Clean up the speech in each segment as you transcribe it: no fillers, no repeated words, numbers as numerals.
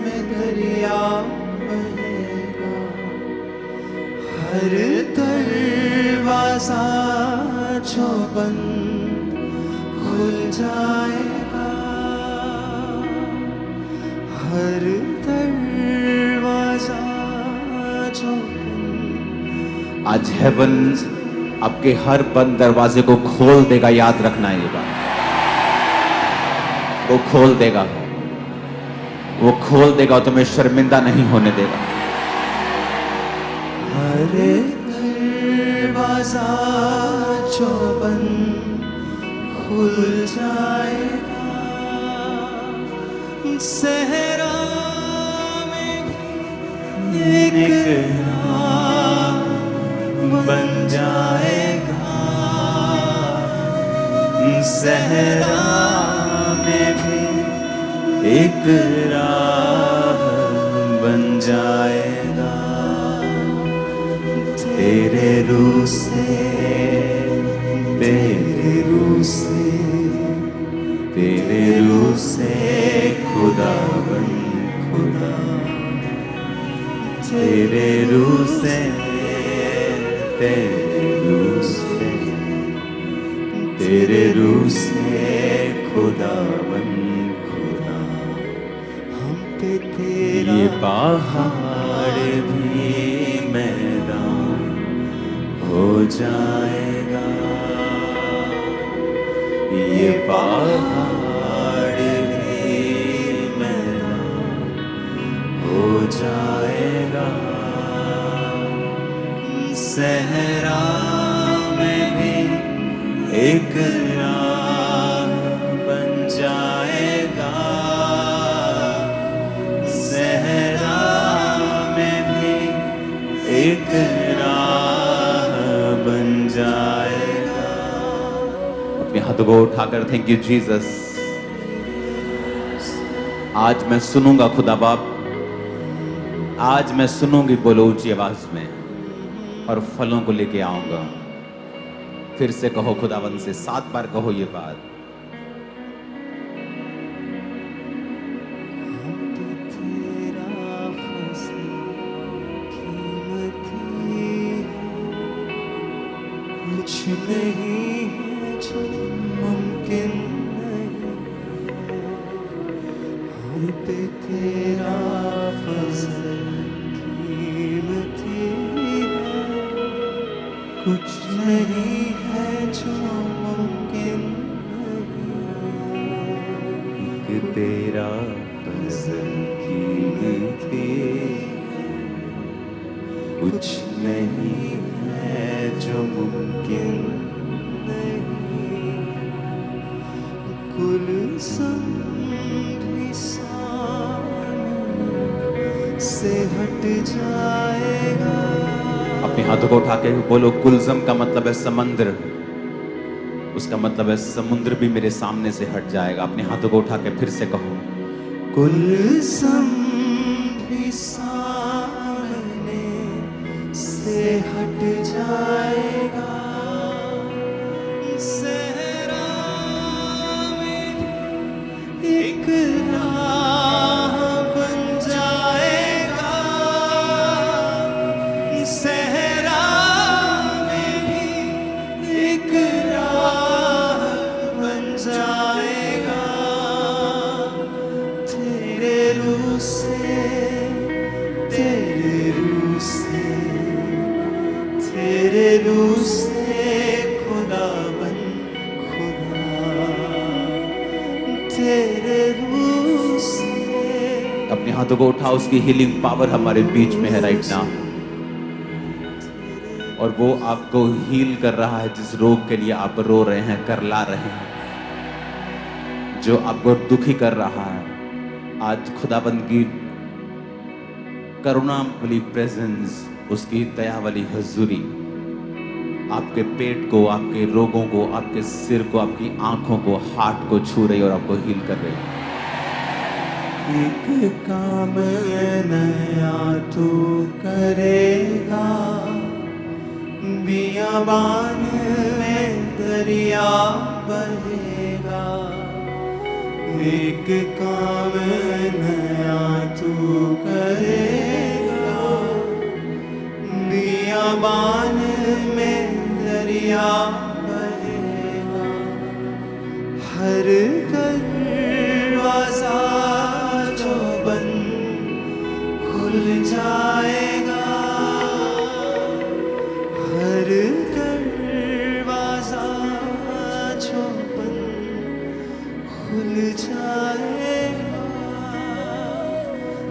में दरिया बहेगा, हर दरवाजा जो बंद खुल जाएगा, हर दरवाजा जो बंद। आज हेवन आपके हर बंद दरवाजे को खोल देगा, याद रखना ये बात। वो खोल देगा, वो खोल देगा, तुम्हें शर्मिंदा नहीं होने देगा। हर दरवाजा जो बंद खुल जाएगा, सहरा में एक राह बन जाएगा, सहरा में भी एक राह बन जाएगा। तेरे रूह से, तेरे रूह से, तेरे रूह से खुदा बन खुदा, तेरे रूह से, तेरे रूह से, तेरे रूह से खुदा बन खुदा। हम पे तेरा ये पहाड़ भी मैदान हो जाएगा, ये पहाड़ भी मैदान हो जाएगा, सहरा में भी एक राह बन जाएगा, सहरा में भी एक राह बन जाएगा। अपने हाथों को उठाकर थैंक यू जीसस। आज मैं सुनूंगा खुदा बाप, आज मैं सुनूंगी, बोलो ऊंची आवाज में, और फलों को लेके आऊंगा। फिर से कहो खुदावंद से, 7 बार कहो ये बात। कुछ नहीं है जो मुमकिन नहीं, हम पे तेरा फज़ल कीमती है। कुछ नहीं है जो मुमकिन नहीं, कि तेरा फज़ल कीमती है। कुछ नहीं है जो मुमकिन नहीं, गुलशन भी सामने से हट जाएगा। अपने हाथों को उठा के बोलो, कुलज़म का मतलब है समंदर, उसका मतलब है समुद्र भी मेरे सामने से हट जाएगा। अपने हाथों को उठा के फिर से कहो, कुलज़म भी सामने से हट जाएगा, सहरा में एक राह बन जाएगा, सहरा में भी एक राह बन जाएगा। तेरे रूह से, तेरे रूह से, तेरे रूह से खुदा बन खुदा, तेरे रूह से। अपने हाथों को उठाओ, उसकी हीलिंग पावर हमारे बीच में है राइट नाउ, और वो आपको हील कर रहा है। जिस रोग के लिए आप रो रहे हैं, करला रहे हैं, जो आपको दुखी कर रहा है, आज खुदाबंद की करुणा वाली प्रेजेंस, उसकी दया वाली हजूरी आपके पेट को, आपके रोगों को, आपके सिर को, आपकी आंखों को, हार्ट को छू रही और आपको हील कर रही है। एक काम नया तू करेगा, बियाबान में दरिया बहेगा। एक काम नया तू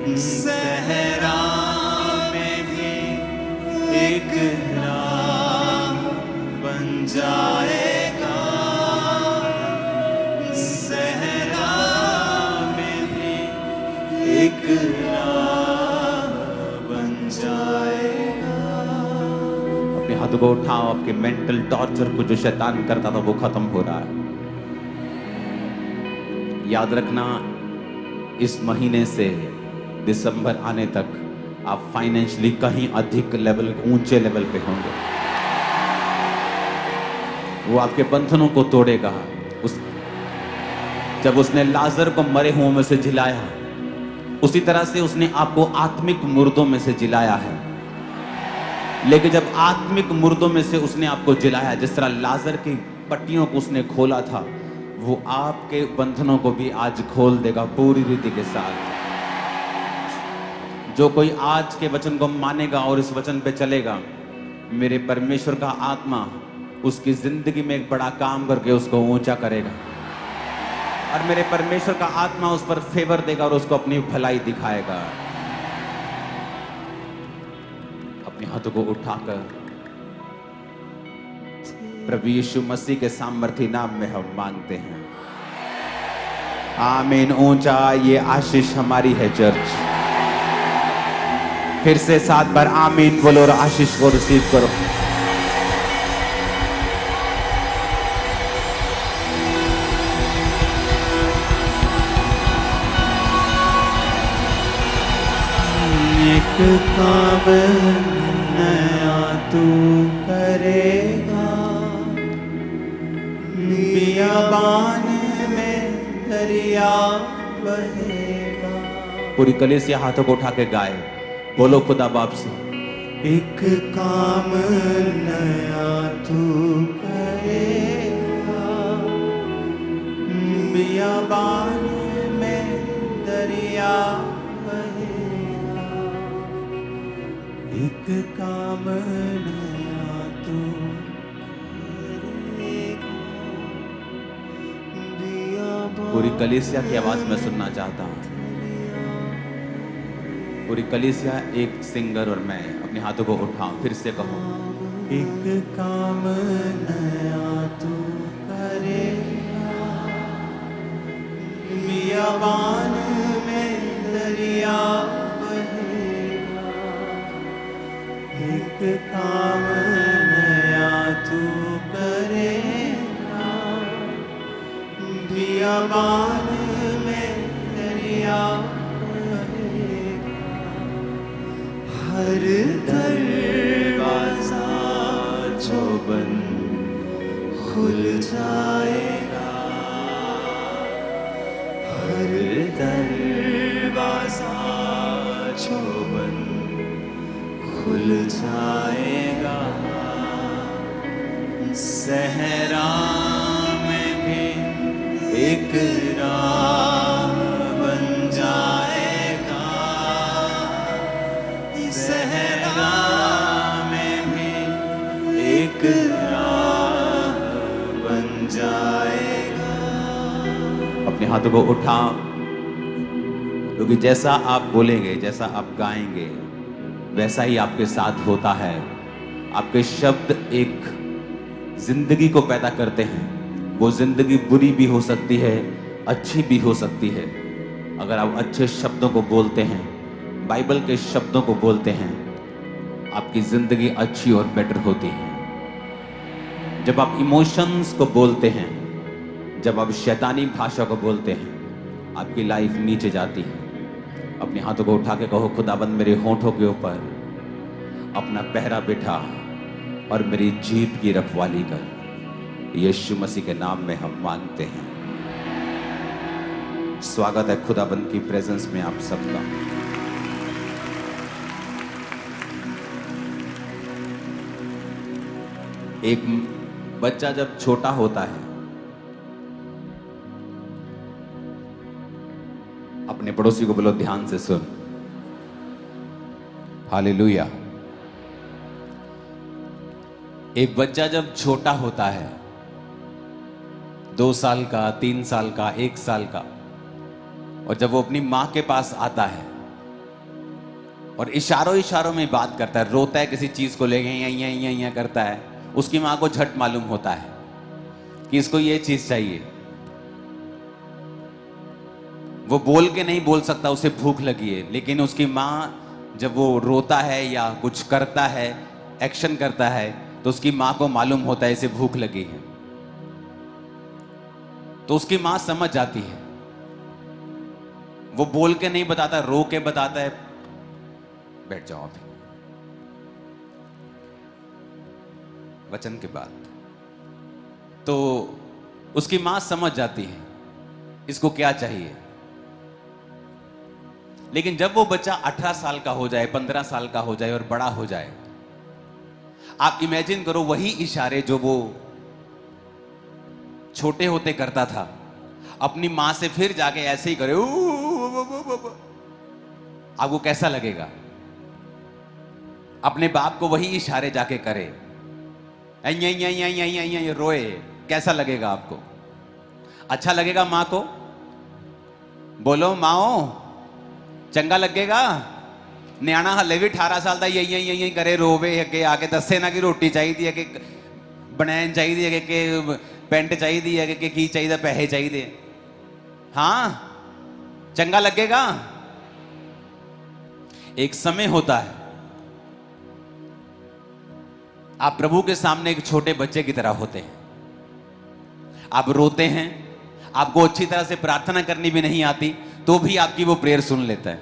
सहरा में भी एक राह बन जाएगा, सहरा में भी एक राह बन जाएगा। अपने हाथों को उठाओ, आपके मेंटल टॉर्चर को जो शैतान करता था वो खत्म हो रहा है। याद रखना, इस महीने से दिसंबर आने तक आप फाइनेंशियली कहीं अधिक लेवल, ऊंचे लेवल पे होंगे। वो आपके बंधनों को तोड़ेगा। जब उसने लाजर को मरे हुओं में से जिलाया, उसी तरह से उसने आपको आत्मिक मुर्दों में से जिलाया है। लेकिन जब आत्मिक मुर्दों में से उसने आपको जिलाया, जिस तरह लाजर की पट्टियों को उसने खोला था, वो आपके बंधनों को भी आज खोल देगा पूरी रीति के साथ। जो कोई आज के वचन को मानेगा और इस वचन पे चलेगा, मेरे परमेश्वर का आत्मा उसकी जिंदगी में एक बड़ा काम करके उसको ऊंचा करेगा, और मेरे परमेश्वर का आत्मा उस पर फेवर देगा और उसको अपनी भलाई दिखाएगा। अपने हाथों को उठाकर प्रभु यीशु मसीह के सामर्थी नाम में हम मांगते हैं, आमीन। ऊंचा ये आशीष हमारी है चर्च। फिर से 7 बार आमीन बोलो और आशीष को रिसीव करो। एक काम नया तू करेगा, बियाबान में दरिया बहेगा। पूरी कलीसिया हाथों को उठा के गाए, बोलो खुदा बाप से, एक काम नया तू करेगा, बियाबान में दरिया बहेगा। एक काम नया तू करेगा। पूरी कलीसिया की आवाज में सुनना चाहता हूं। पूरी कलीसिया, एक सिंगर और मैं, अपने हाथों को उठाओ, फिर से कहो, एक काम नया तू करेगा, बियाबान में दरिया बहेगा। एक काम नया तू करेगा, बियाबान में दरिया हर दरवाजा जो बंद खुल जाएगा, हर दरवाजा जो बंद खुल जाएगा। सहरा में भी एक राह बन जाएगा, सहरा में भी एक राह बन जाएगा। अपने हाथों को उठाओ, क्योंकि जैसा आप बोलेंगे, जैसा आप गाएंगे, वैसा ही आपके साथ होता है। आपके शब्द एक जिंदगी को पैदा करते हैं। वो जिंदगी बुरी भी हो सकती है, अच्छी भी हो सकती है। अगर आप अच्छे शब्दों को बोलते हैं, बाइबल के शब्दों को बोलते हैं, आपकी जिंदगी अच्छी और बेटर होती है। जब आप इमोशंस को बोलते हैं, जब आप शैतानी भाषा को बोलते हैं, आपकी लाइफ नीचे जाती है। अपने हाथों को उठा के कहो, खुदाबंद मेरे होंठों के ऊपर अपना पहरा बिठा और मेरी जीभ की रखवाली कर। यीशु मसीह के नाम में हम मांगते हैं। स्वागत है खुदाबंद की प्रेजेंस में आप सबका। एक बच्चा जब छोटा होता है, अपने पड़ोसी को बोलो ध्यान से सुन। हालेलुया। एक बच्चा जब छोटा होता है, 2 साल का, 3 साल का, 1 साल का, और जब वो अपनी मां के पास आता है, और इशारों इशारों में बात करता है, रोता है किसी चीज को लेके, यहाँ करता है। उसकी माँ को झट मालूम होता है कि इसको ये चीज चाहिए। वो बोल के नहीं बोल सकता उसे भूख लगी है, लेकिन उसकी माँ जब वो रोता है या कुछ करता है, एक्शन करता है, तो उसकी माँ को मालूम होता है इसे भूख लगी है। तो उसकी माँ समझ जाती है। वो बोल के नहीं बताता, रो के बताता है, बैठ जाओ अभी, वचन के बाद। तो उसकी मां समझ जाती है इसको क्या चाहिए। लेकिन जब वो बच्चा 18 साल का हो जाए, 15 साल का हो जाए और बड़ा हो जाए, आप इमेजिन करो वही इशारे जो वो छोटे होते करता था, अपनी मां से फिर जाके ऐसे ही करे, आपको कैसा लगेगा? अपने बाप को वही इशारे जाके करे, रोए, कैसा लगेगा आपको? अच्छा लगेगा मां को? बोलो माओ, चंगा लगेगा? न्याणा हले भी 18 साल का यही करे, रोवे अगे आके दसे ना कि रोटी चाहिए, कि बनैन चाहिए, कि पेंट चाहिए, कि की चाहिए, पैसे चाहिए। हाँ, चंगा लगेगा? एक समय होता है आप प्रभु के सामने एक छोटे बच्चे की तरह होते हैं। आप रोते हैं, आपको अच्छी तरह से प्रार्थना करनी भी नहीं आती, तो भी आपकी वो प्रेयर सुन लेता है,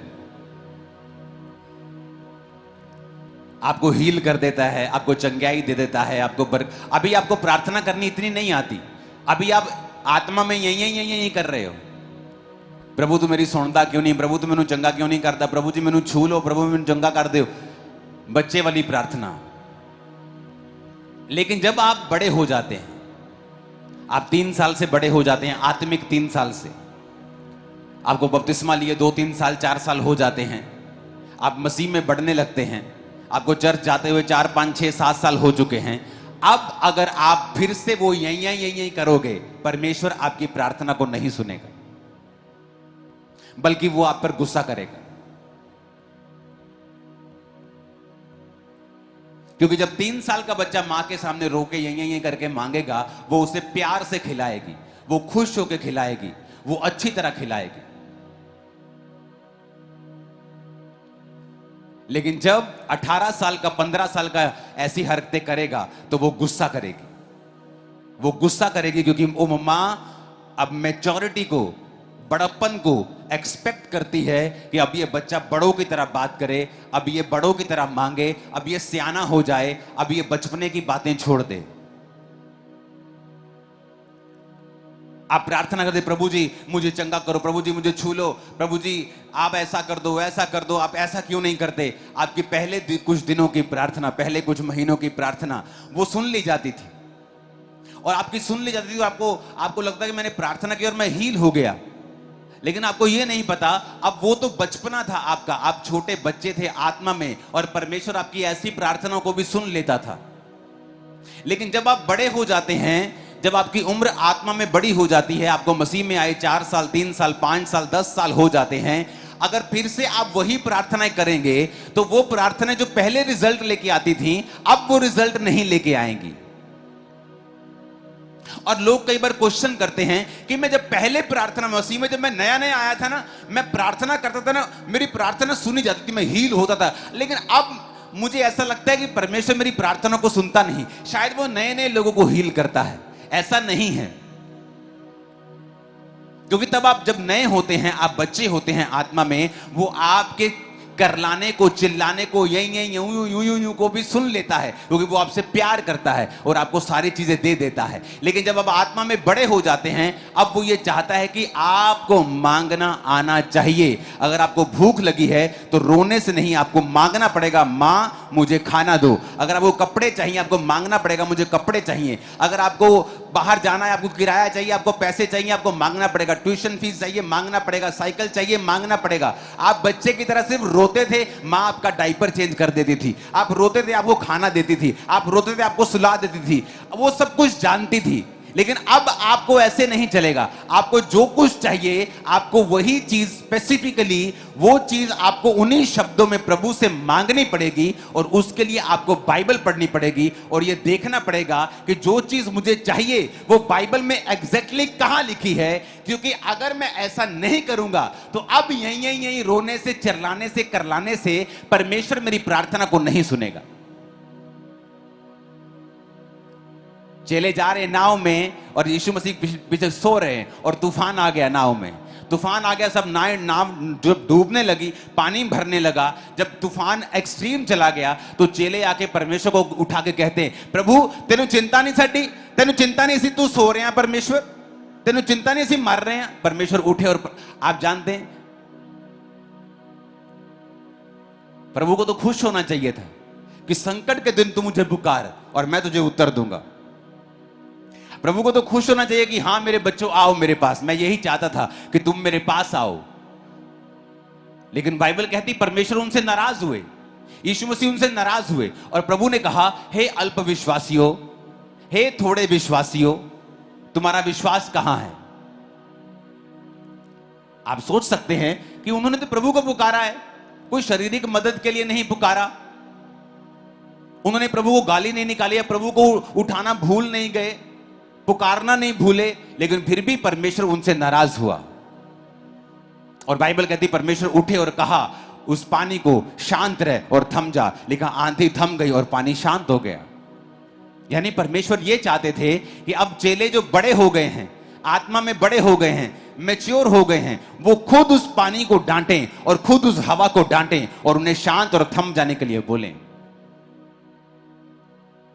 आपको हील कर देता है, आपको चंगाई दे देता है, अभी आपको प्रार्थना करनी इतनी नहीं आती, अभी आप आत्मा में यही कर रहे हो, प्रभु तू मेरी सुनता क्यों नहीं, प्रभु तू मैनू चंगा क्यों नहीं करता, प्रभु जी मैनू छू लो, प्रभु मैनू चंगा कर दो, बच्चे वाली प्रार्थना। लेकिन जब आप बड़े हो जाते हैं, आप 3 साल से बड़े हो जाते हैं, आत्मिक 3 साल से, आपको बपतिस्मा लिए 2-3 साल 4 साल हो जाते हैं, आप मसीह में बढ़ने लगते हैं, आपको चर्च जाते हुए 4, 5, 6, 7 साल हो चुके हैं। अब अगर आप फिर से वो यही करोगे, परमेश्वर आपकी प्रार्थना को नहीं सुनेगा, बल्कि वो आप पर गुस्सा करेगा। क्योंकि जब 3 साल का बच्चा मां के सामने रो के यही करके मांगेगा, वो उसे प्यार से खिलाएगी, वो खुश होकर खिलाएगी, वो अच्छी तरह खिलाएगी। लेकिन जब 18 साल का, 15 साल का ऐसी हरकतें करेगा, तो वो गुस्सा करेगी, वो गुस्सा करेगी, क्योंकि वो मां अब मैच्योरिटी को, बड़प्पन को एक्सपेक्ट करती है कि अब ये बच्चा बड़ों की तरह बात करे, अब ये बड़ों की तरह मांगे, अब ये सियाना हो जाए, अब ये बचपने की बातें छोड़ दे। आप प्रार्थना करते, प्रभु जी मुझे चंगा करो, प्रभु जी मुझे छू लो, प्रभु जी आप ऐसा कर दो, ऐसा कर दो, आप ऐसा क्यों नहीं करते? आपकी पहले कुछ दिनों की प्रार्थना, पहले कुछ महीनों की प्रार्थना वो सुन ली जाती थी, और आपकी सुन ली जाती थी, तो आपको लगता है कि मैंने प्रार्थना की और मैं हील हो गया। लेकिन आपको यह नहीं पता, अब वो तो बचपना था आपका, आप छोटे बच्चे थे आत्मा में, और परमेश्वर आपकी ऐसी प्रार्थनाओं को भी सुन लेता था। लेकिन जब आप बड़े हो जाते हैं, जब आपकी उम्र आत्मा में बड़ी हो जाती है, आपको मसीह में आए 4 साल, 3 साल, 5 साल, 10 साल हो जाते हैं, अगर फिर से आप वही प्रार्थनाएं करेंगे, तो वो प्रार्थनाएं जो पहले रिजल्ट लेके आती थी, अब वो रिजल्ट नहीं लेके आएंगी। और लोग कई बार क्वेश्चन करते हैं कि मैं जब पहले प्रार्थना मसीह में, जब मैं नया नया आया था ना, मैं प्रार्थना करता था ना, मेरी प्रार्थना सुनी जाती थी, मैं हील होता था, लेकिन अब मुझे ऐसा लगता है कि परमेश्वर मेरी प्रार्थना को सुनता नहीं। शायद वो नए नए लोगों को हील करता है, ऐसा नहीं है। क्योंकि तब आप जब नए होते हैं, आप बच्चे होते हैं आत्मा में, वो आपके करलाने को, चिल्लाने को, यूं को भी सुन लेता है, क्योंकि वो आपसे प्यार करता है और आपको सारी चीजें दे देता है। लेकिन जब आप आत्मा में बड़े हो जाते हैं, अब वो ये चाहता है कि आपको मांगना आना चाहिए। अगर आपको भूख लगी है तो रोने से नहीं, आपको मांगना पड़ेगा, मां मुझे खाना दो। अगर आपको कपड़े चाहिए, आपको मांगना पड़ेगा, मुझे कपड़े चाहिए। अगर आपको बाहर जाना है, आपको किराया चाहिए, आपको पैसे चाहिए, आपको मांगना पड़ेगा। ट्यूशन फीस चाहिए, मांगना पड़ेगा। साइकिल चाहिए, मांगना पड़ेगा। आप बच्चे की तरह सिर्फ रोते थे, मां आपका डायपर चेंज कर देती थी। आप रोते थे, आपको खाना देती थी। आप रोते थे, आपको सुला देती थी। वो सब कुछ जानती थी। लेकिन अब आपको ऐसे नहीं चलेगा। आपको जो कुछ चाहिए, आपको वही चीज स्पेसिफिकली, वो चीज आपको उन्हीं शब्दों में प्रभु से मांगनी पड़ेगी, और उसके लिए आपको बाइबल पढ़नी पड़ेगी और ये देखना पड़ेगा कि जो चीज मुझे चाहिए वो बाइबल में एग्जैक्टली कहां लिखी है। क्योंकि अगर मैं ऐसा नहीं करूंगा तो अब यहीं रोने से, चिल्लाने से, करलाने से परमेश्वर मेरी प्रार्थना को नहीं सुनेगा। चले जा रहे नाव में और यीशु मसीह पीछे सो रहे हैं और तूफान आ गया नाव में। तूफान आ गया, सब नाव जब डूबने लगी, पानी भरने लगा। जब तूफान एक्सट्रीम चला गया तो चेले आके परमेश्वर को उठा के कहते हैं, प्रभु तेनू चिंता नहीं साडी, तेनू चिंता नहीं सी, तू सो रहे हैं परमेश्वर, तेनू चिंता नहीं सी, मर रहे हैं। परमेश्वर उठे और आप जानते हैं प्रभु को तो खुश होना चाहिए था कि संकट के दिन तू मुझे पुकार और मैं तुझे उत्तर दूंगा। प्रभु को तो खुश होना चाहिए कि हां मेरे बच्चों आओ मेरे पास, मैं यही चाहता था कि तुम मेरे पास आओ। लेकिन बाइबल कहती परमेश्वर उनसे नाराज हुए, यीशु मसीह उनसे नाराज हुए और प्रभु ने कहा, हे अल्प विश्वासियों, हे थोड़े विश्वासियों, तुम्हारा विश्वास कहां है। आप सोच सकते हैं कि उन्होंने तो प्रभु को पुकारा है, कोई शारीरिक मदद के लिए नहीं पुकारा, उन्होंने प्रभु को गाली नहीं निकाली, प्रभु को उठाना भूल नहीं गए, पुकारना नहीं भूले, लेकिन फिर भी परमेश्वर उनसे नाराज हुआ। और बाइबल कहती परमेश्वर उठे और कहा उस पानी को शांत रह और थम जा। लिखा आंधी थम गई और पानी शांत हो गया। यानी परमेश्वर ये चाहते थे कि अब चेले जो बड़े हो गए हैं, आत्मा में बड़े हो गए हैं, मैच्योर हो गए हैं, वो खुद उस पानी को डांटें और खुद उस हवा को डांटें और उन्हें शांत और थम जाने के लिए बोलें।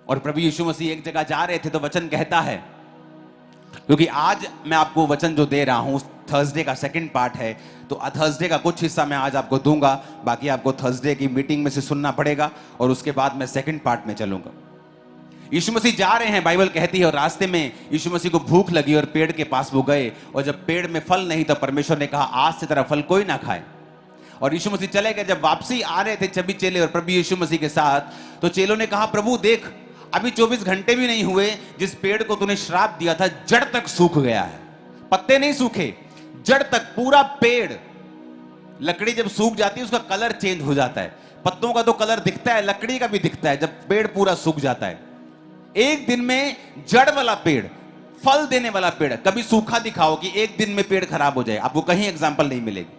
और प्रभु यीशु मसीह एक जगह जा रहे थे तो वचन कहता है, क्योंकि आज मैं आपको वचन जो दे रहा हूं थर्सडे का सेकंड पार्ट है, तो थर्सडे का कुछ हिस्सा मैं आज आपको दूंगा, बाकी आपको थर्सडे की मीटिंग में से सुनना पड़ेगा और उसके बाद मैं सेकंड पार्ट में चलूंगा। यीशु मसीह जा रहे हैं, बाइबल कहती है, और रास्ते में यीशु मसीह को भूख लगी और पेड़ के पास वो गए, और जब पेड़ में फल नहीं था परमेश्वर ने कहा आज से तेरा फल कोई ना खाए। और यीशु मसीह चले गए। जब वापसी आ रहे थे सभी चेले और प्रभु यीशु मसीह के साथ, तो चेलों ने कहा प्रभु देख, अभी 24 घंटे भी नहीं हुए, जिस पेड़ को तूने श्राप दिया था जड़ तक सूख गया है। पत्ते नहीं सूखे, जड़ तक पूरा पेड़। लकड़ी जब सूख जाती है उसका कलर चेंज हो जाता है, पत्तों का तो कलर दिखता है, लकड़ी का भी दिखता है जब पेड़ पूरा सूख जाता है। एक दिन में जड़ वाला पेड़, फल देने वाला पेड़, कभी सूखा दिखाओ कि एक दिन में पेड़ खराब हो जाए, आपको कहीं एग्जांपल नहीं मिलेगी।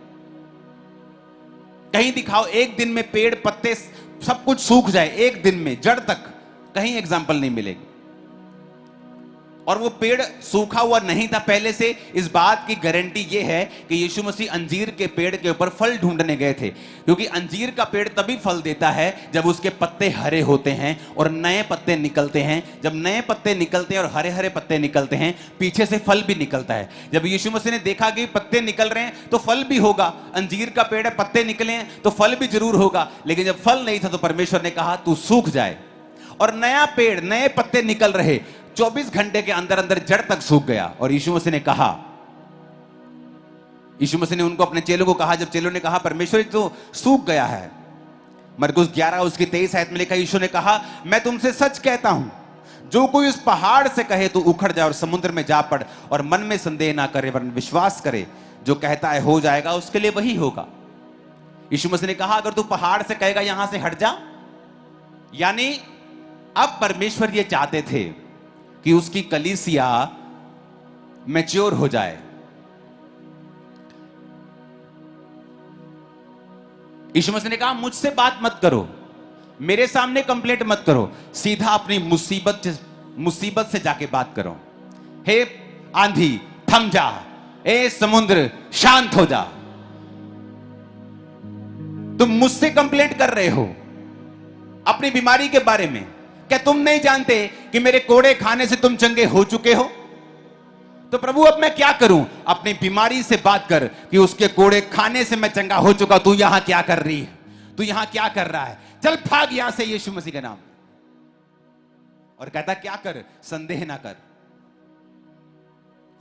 कहीं दिखाओ एक दिन में पेड़, पत्ते सब कुछ सूख जाए एक दिन में जड़ तक, कहीं एग्जांपल नहीं मिलेगी। और वो पेड़ सूखा हुआ नहीं था पहले से। इस बात की गारंटी ये है कि यीशु मसीह अंजीर के पेड़ के ऊपर फल ढूंढने गए थे, क्योंकि अंजीर का पेड़ तभी फल देता है जब उसके पत्ते हरे होते हैं और नए पत्ते निकलते हैं। जब नए पत्ते निकलते हैं और हरे हरे पत्ते निकलते हैं, पीछे से फल भी निकलता है। जब यीशु मसीह ने देखा कि पत्ते निकल रहे हैं तो फल भी होगा, अंजीर का पेड़ है, पत्ते निकले हैं तो फल भी जरूर होगा। लेकिन जब फल नहीं था तो परमेश्वर ने कहा तू सूख जाए, और नया पेड़, नए पत्ते निकल रहे, 24 घंटे के अंदर अंदर जड़ तक सूख गया। और यीशु मसीह ने कहा, यीशु मसीह ने उनको, अपने चेलों को कहा, जब चेलों ने कहा परमेश्वर तो सूख गया है, मरकुस 11 उसकी 23 आयत में लिखा, यीशु ने कहा मैं तुमसे सच कहता हूं, जो कोई उस पहाड़ से कहे तो उखड़ जाए और समुद्र में जा पड़, और मन में संदेह ना करे वरन विश्वास करे, जो कहता है हो जाएगा, उसके लिए वही होगा। यीशु मसीह ने कहा अगर तू पहाड़ से कहेगा यहां से हट जा, यानी अब परमेश्वर ये चाहते थे कि उसकी कलीसिया मैच्योर हो जाए। यीशु मसीह ने कहा मुझसे बात मत करो, मेरे सामने कंप्लेंट मत करो, सीधा अपनी मुसीबत से जाके बात करो। हे आंधी थम जा, ए समुद्र शांत हो जा। तुम मुझसे कंप्लेंट कर रहे हो अपनी बीमारी के बारे में, क्या तुम नहीं जानते कि मेरे कोड़े खाने से तुम चंगे हो चुके हो? तो प्रभु अब मैं क्या करूं? अपनी बीमारी से बात कर कि उसके कोड़े खाने से मैं चंगा हो चुका, तू यहां क्या कर रही है, तू यहां क्या कर रहा है, चल भाग यहां से यीशु मसीह के नाम। और कहता क्या कर, संदेह ना कर,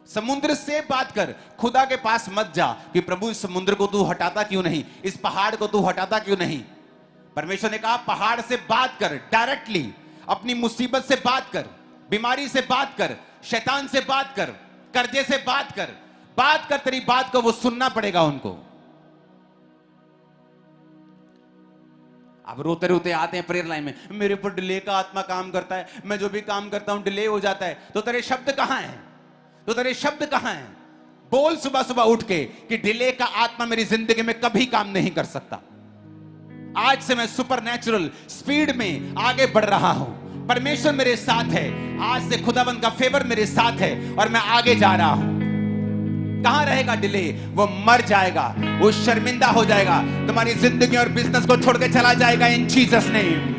समुद्र से बात कर, खुदा के पास मत जा कि प्रभु इस समुद्र को तू हटाता क्यों नहीं, इस पहाड़ को तू हटाता क्यों नहीं। परमेश्वर ने कहा पहाड़ से बात कर, डायरेक्टली अपनी मुसीबत से बात कर, बीमारी से बात कर, शैतान से बात कर, कर्जे से बात कर, तेरी बात को वो सुनना पड़ेगा उनको। अब रोते रोते आते हैं प्रेयर लाइन में, मेरे ऊपर डिले का आत्मा काम करता है, मैं जो भी काम करता हूं डिले हो जाता है। तो तेरे शब्द कहां हैं? तो तेरे शब्द कहां हैं? बोल सुबह सुबह उठ के कि डिले का आत्मा मेरी जिंदगी में कभी काम नहीं कर सकता। आज से मैं सुपरनैचुरल स्पीड में आगे बढ़ रहा हूं, परमेश्वर मेरे साथ है, आज से खुदाबंद का फेवर मेरे साथ है और मैं आगे जा रहा हूं। कहां रहेगा डिले? वो मर जाएगा, वो शर्मिंदा हो जाएगा, तुम्हारी जिंदगी और बिजनेस को छोड़ के चला जाएगा इन जीसस नेम।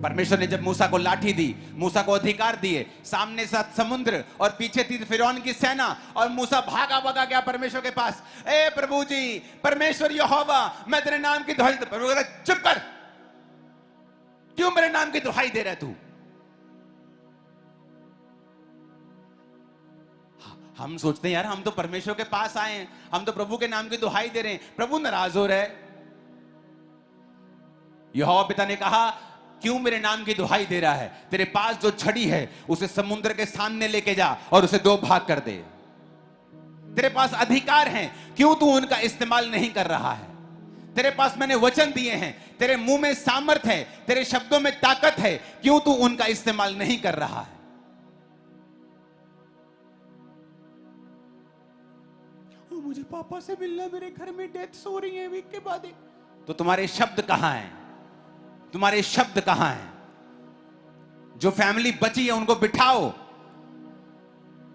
परमेश्वर ने जब मूसा को लाठी दी, मूसा को अधिकार दिए, सामने साथ समुद्र और पीछे थी फिरौन की सेना, और मूसा भागा भागा गया परमेश्वर के पास। ए प्रभु जी, परमेश्वर यहोवा, मैं तेरे नाम की दुहाई, प्रभु कहता चुप कर, क्यों मेरे नाम की दुहाई दे रहा है तू? हम सोचते हैं यार हम तो परमेश्वर के पास आए हैं, हम तो प्रभु के नाम की दुहाई दे रहे हैं, प्रभु नाराज हो रहा है। यहोवा पिता ने कहा क्यों मेरे नाम की दुहाई दे रहा है? तेरे पास जो छड़ी है उसे समुद्र के सामने लेके जा और उसे दो भाग कर दे। तेरे पास अधिकार है, क्यों तू उनका इस्तेमाल नहीं कर रहा है? तेरे पास मैंने वचन दिए हैं, तेरे मुंह में सामर्थ है, तेरे शब्दों में ताकत है, क्यों तू उनका इस्तेमाल नहीं कर रहा है? मुझे पापा से मिलना, मेरे घर में डेथ्स हो रही है वीक के बाद। तो तुम्हारे शब्द कहां हैं? तुम्हारे शब्द कहां हैं? जो फैमिली बची है उनको बिठाओ,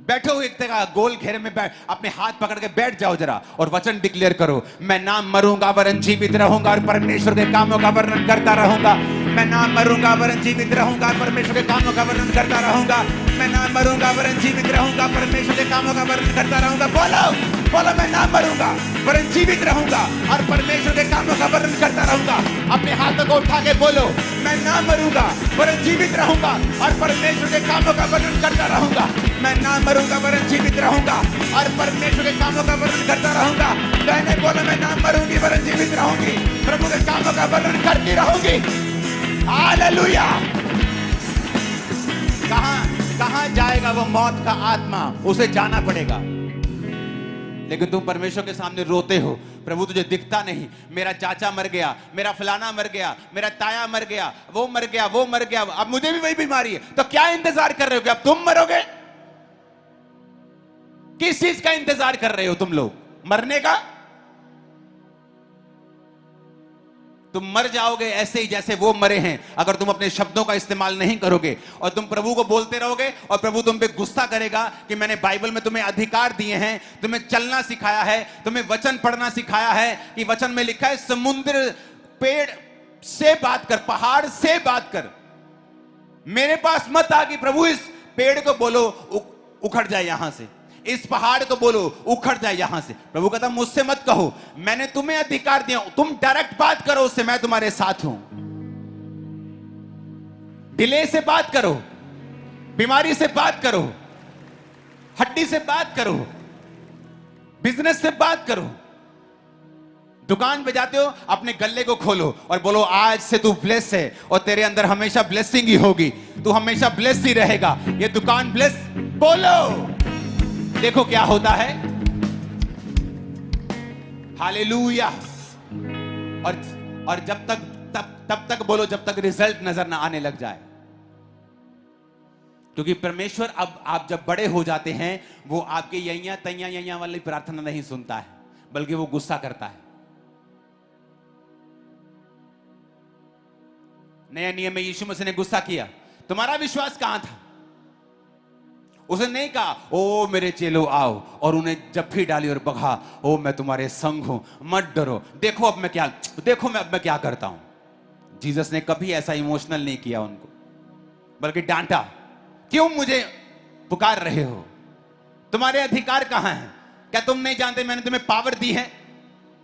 बैठो एक जगह गोल घेरे में बैठ, अपने हाथ पकड़ के बैठ जाओ जरा और वचन डिक्लेयर करो, मैं ना मरूंगा वरन जीवित रहूंगा और परमेश्वर के कामों का वर्णन करता रहूंगा। मैं ना मरूंगा वरन जीवित रहूंगा, परमेश्वर के कामों का वर्णन करता रहूंगा। मैं ना मरूंगा वरन जीवित रहूंगा, परमेश्वर के कामों का वर्णन करता रहूंगा। बोलो बोलो, मैं ना मरूंगा वरन जीवित रहूंगा और परमेश्वर के कामों का वर्णन करता रहूंगा। अपने हाथों को उठा के बोलो, मैं ना मरूंगा वरन जीवित रहूंगा और परमेश्वर के कामों का वर्णन करता रहूंगा। मैं ना मरूंगा वरन जीवित रहूंगा और परमेश्वर के कामों का वर्णन करता रहूंगा। बहने बोलो, मैं ना मरूंगी वरन जीवित रहूंगी, प्रभु के कामों का वर्णन करती रहूंगी। हालेलुया। कहां जाएगा वो मौत का आत्मा? उसे जाना पड़ेगा। लेकिन तुम परमेश्वर के सामने रोते हो, प्रभु तुझे दिखता नहीं, मेरा चाचा मर गया, मेरा फलाना मर गया, मेरा ताया मर गया, वो मर गया, वो मर गया, अब मुझे भी वही बीमारी है। तो क्या इंतजार कर रहे हो कि अब तुम मरोगे? किस चीज का इंतजार कर रहे हो तुम लोग? मरने का? तुम मर जाओगे ऐसे ही जैसे वो मरे हैं, अगर तुम अपने शब्दों का इस्तेमाल नहीं करोगे और तुम प्रभु को बोलते रहोगे और प्रभु तुम पे गुस्सा करेगा कि मैंने बाइबल में तुम्हें अधिकार दिए हैं, तुम्हें चलना सिखाया है, तुम्हें वचन पढ़ना सिखाया है, कि वचन में लिखा है समुद्र पेड़ से बात कर, पहाड़ से बात कर, मेरे पास मत आ कि प्रभु इस पेड़ को बोलो उखड़ जाए यहां से, इस पहाड़ को बोलो उखड़ जाए यहां से। प्रभु कहता मुझसे मत कहो, मैंने तुम्हें अधिकार दिया, तुम डायरेक्ट बात करो उससे, मैं तुम्हारे साथ हूं। डिले से बात करो, बीमारी से बात करो, हड्डी से बात करो, बिजनेस से बात करो। दुकान पे जाते हो, अपने गल्ले को खोलो और बोलो आज से तू ब्लेस है और तेरे अंदर हमेशा ब्लेसिंग ही होगी, तू हमेशा ब्लेस ही रहेगा, ये दुकान ब्लेस। बोलो, देखो क्या होता है। हालेलुया। और जब तक तब तक बोलो जब तक रिजल्ट नजर ना आने लग जाए, क्योंकि परमेश्वर अब आप जब बड़े हो जाते हैं वो आपके यैया तैया यैया वाली प्रार्थना नहीं सुनता है, बल्कि वो गुस्सा करता है। नया नियम में यीशु मसीह ने गुस्सा किया, तुम्हारा विश्वास कहां था? उसने नहीं कहा ओ मेरे चेलो आओ और उन्हें जप्फी डाली और बगा, ओ मैं तुम्हारे संग हूं, मत डरो, देखो अब मैं क्या, देखो मैं अब मैं क्या करता हूं। जीसस ने कभी ऐसा इमोशनल नहीं किया उनको, बल्कि डांटा, क्यों मुझे पुकार रहे हो? तुम्हारे अधिकार कहां हैं? क्या तुम नहीं जानते मैंने तुम्हें पावर दी है?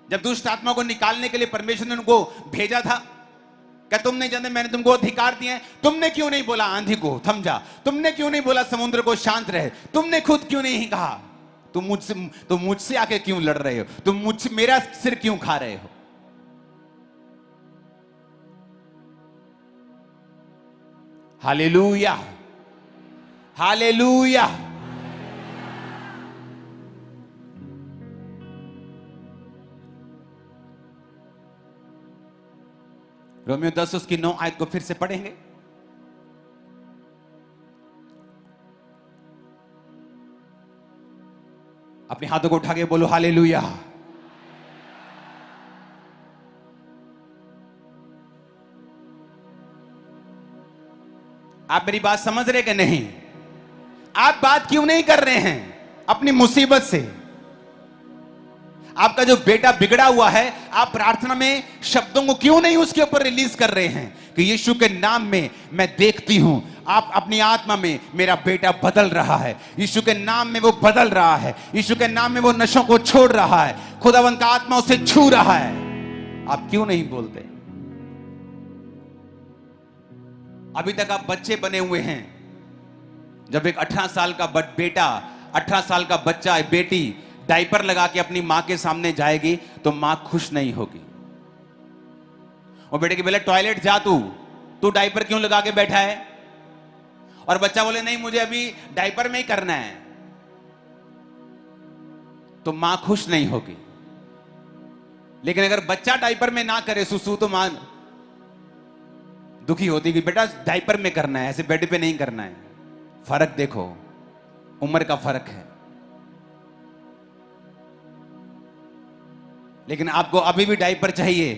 जब दुष्ट आत्मा को निकालने के लिए परमेश्वर ने उनको भेजा था, क्या तुम नहीं जानते मैंने तुमको अधिकार दिए हैं? तुमने क्यों नहीं बोला आंधी को थम जा? तुमने क्यों नहीं बोला समुद्र को शांत रहे? तुमने खुद क्यों नहीं कहा? तुम मुझसे आके क्यों लड़ रहे हो? तुम मुझसे मेरा सिर क्यों खा रहे हो? Hallelujah, hallelujah. रोमियो 10 उसकी 9 आयत को फिर से पढ़ेंगे। अपने हाथों को उठा के बोलो हालेलुया। आप मेरी बात समझ रहे कि नहीं? आप बात क्यों नहीं कर रहे हैं अपनी मुसीबत से? आपका जो बेटा बिगड़ा हुआ है, आप प्रार्थना में शब्दों को क्यों नहीं उसके ऊपर रिलीज कर रहे हैं कि यीशु के नाम में मैं देखती हूं, आप अपनी आत्मा में मेरा बेटा बदल रहा है, यीशु के नाम में वो बदल रहा है, यीशु के नाम में वो नशों को छोड़ रहा है, खुदावंद का आत्मा उसे छू रहा है। आप क्यों नहीं बोलते? अभी तक आप बच्चे बने हुए हैं। जब एक 18 साल का बेटा, 18 साल का बच्चा, बेटी डायपर लगा के अपनी मां के सामने जाएगी तो मां खुश नहीं होगी। और बेटे के बोले टॉयलेट जा, तू डायपर क्यों लगा के बैठा है? और बच्चा बोले नहीं मुझे अभी डायपर में ही करना है, तो मां खुश नहीं होगी। लेकिन अगर बच्चा डायपर में ना करे सुसु तो मां दुखी होती कि बेटा डायपर में करना है, ऐसे बेड पे नहीं करना है। फर्क देखो, उम्र का फर्क है। लेकिन आपको अभी भी डायपर चाहिए,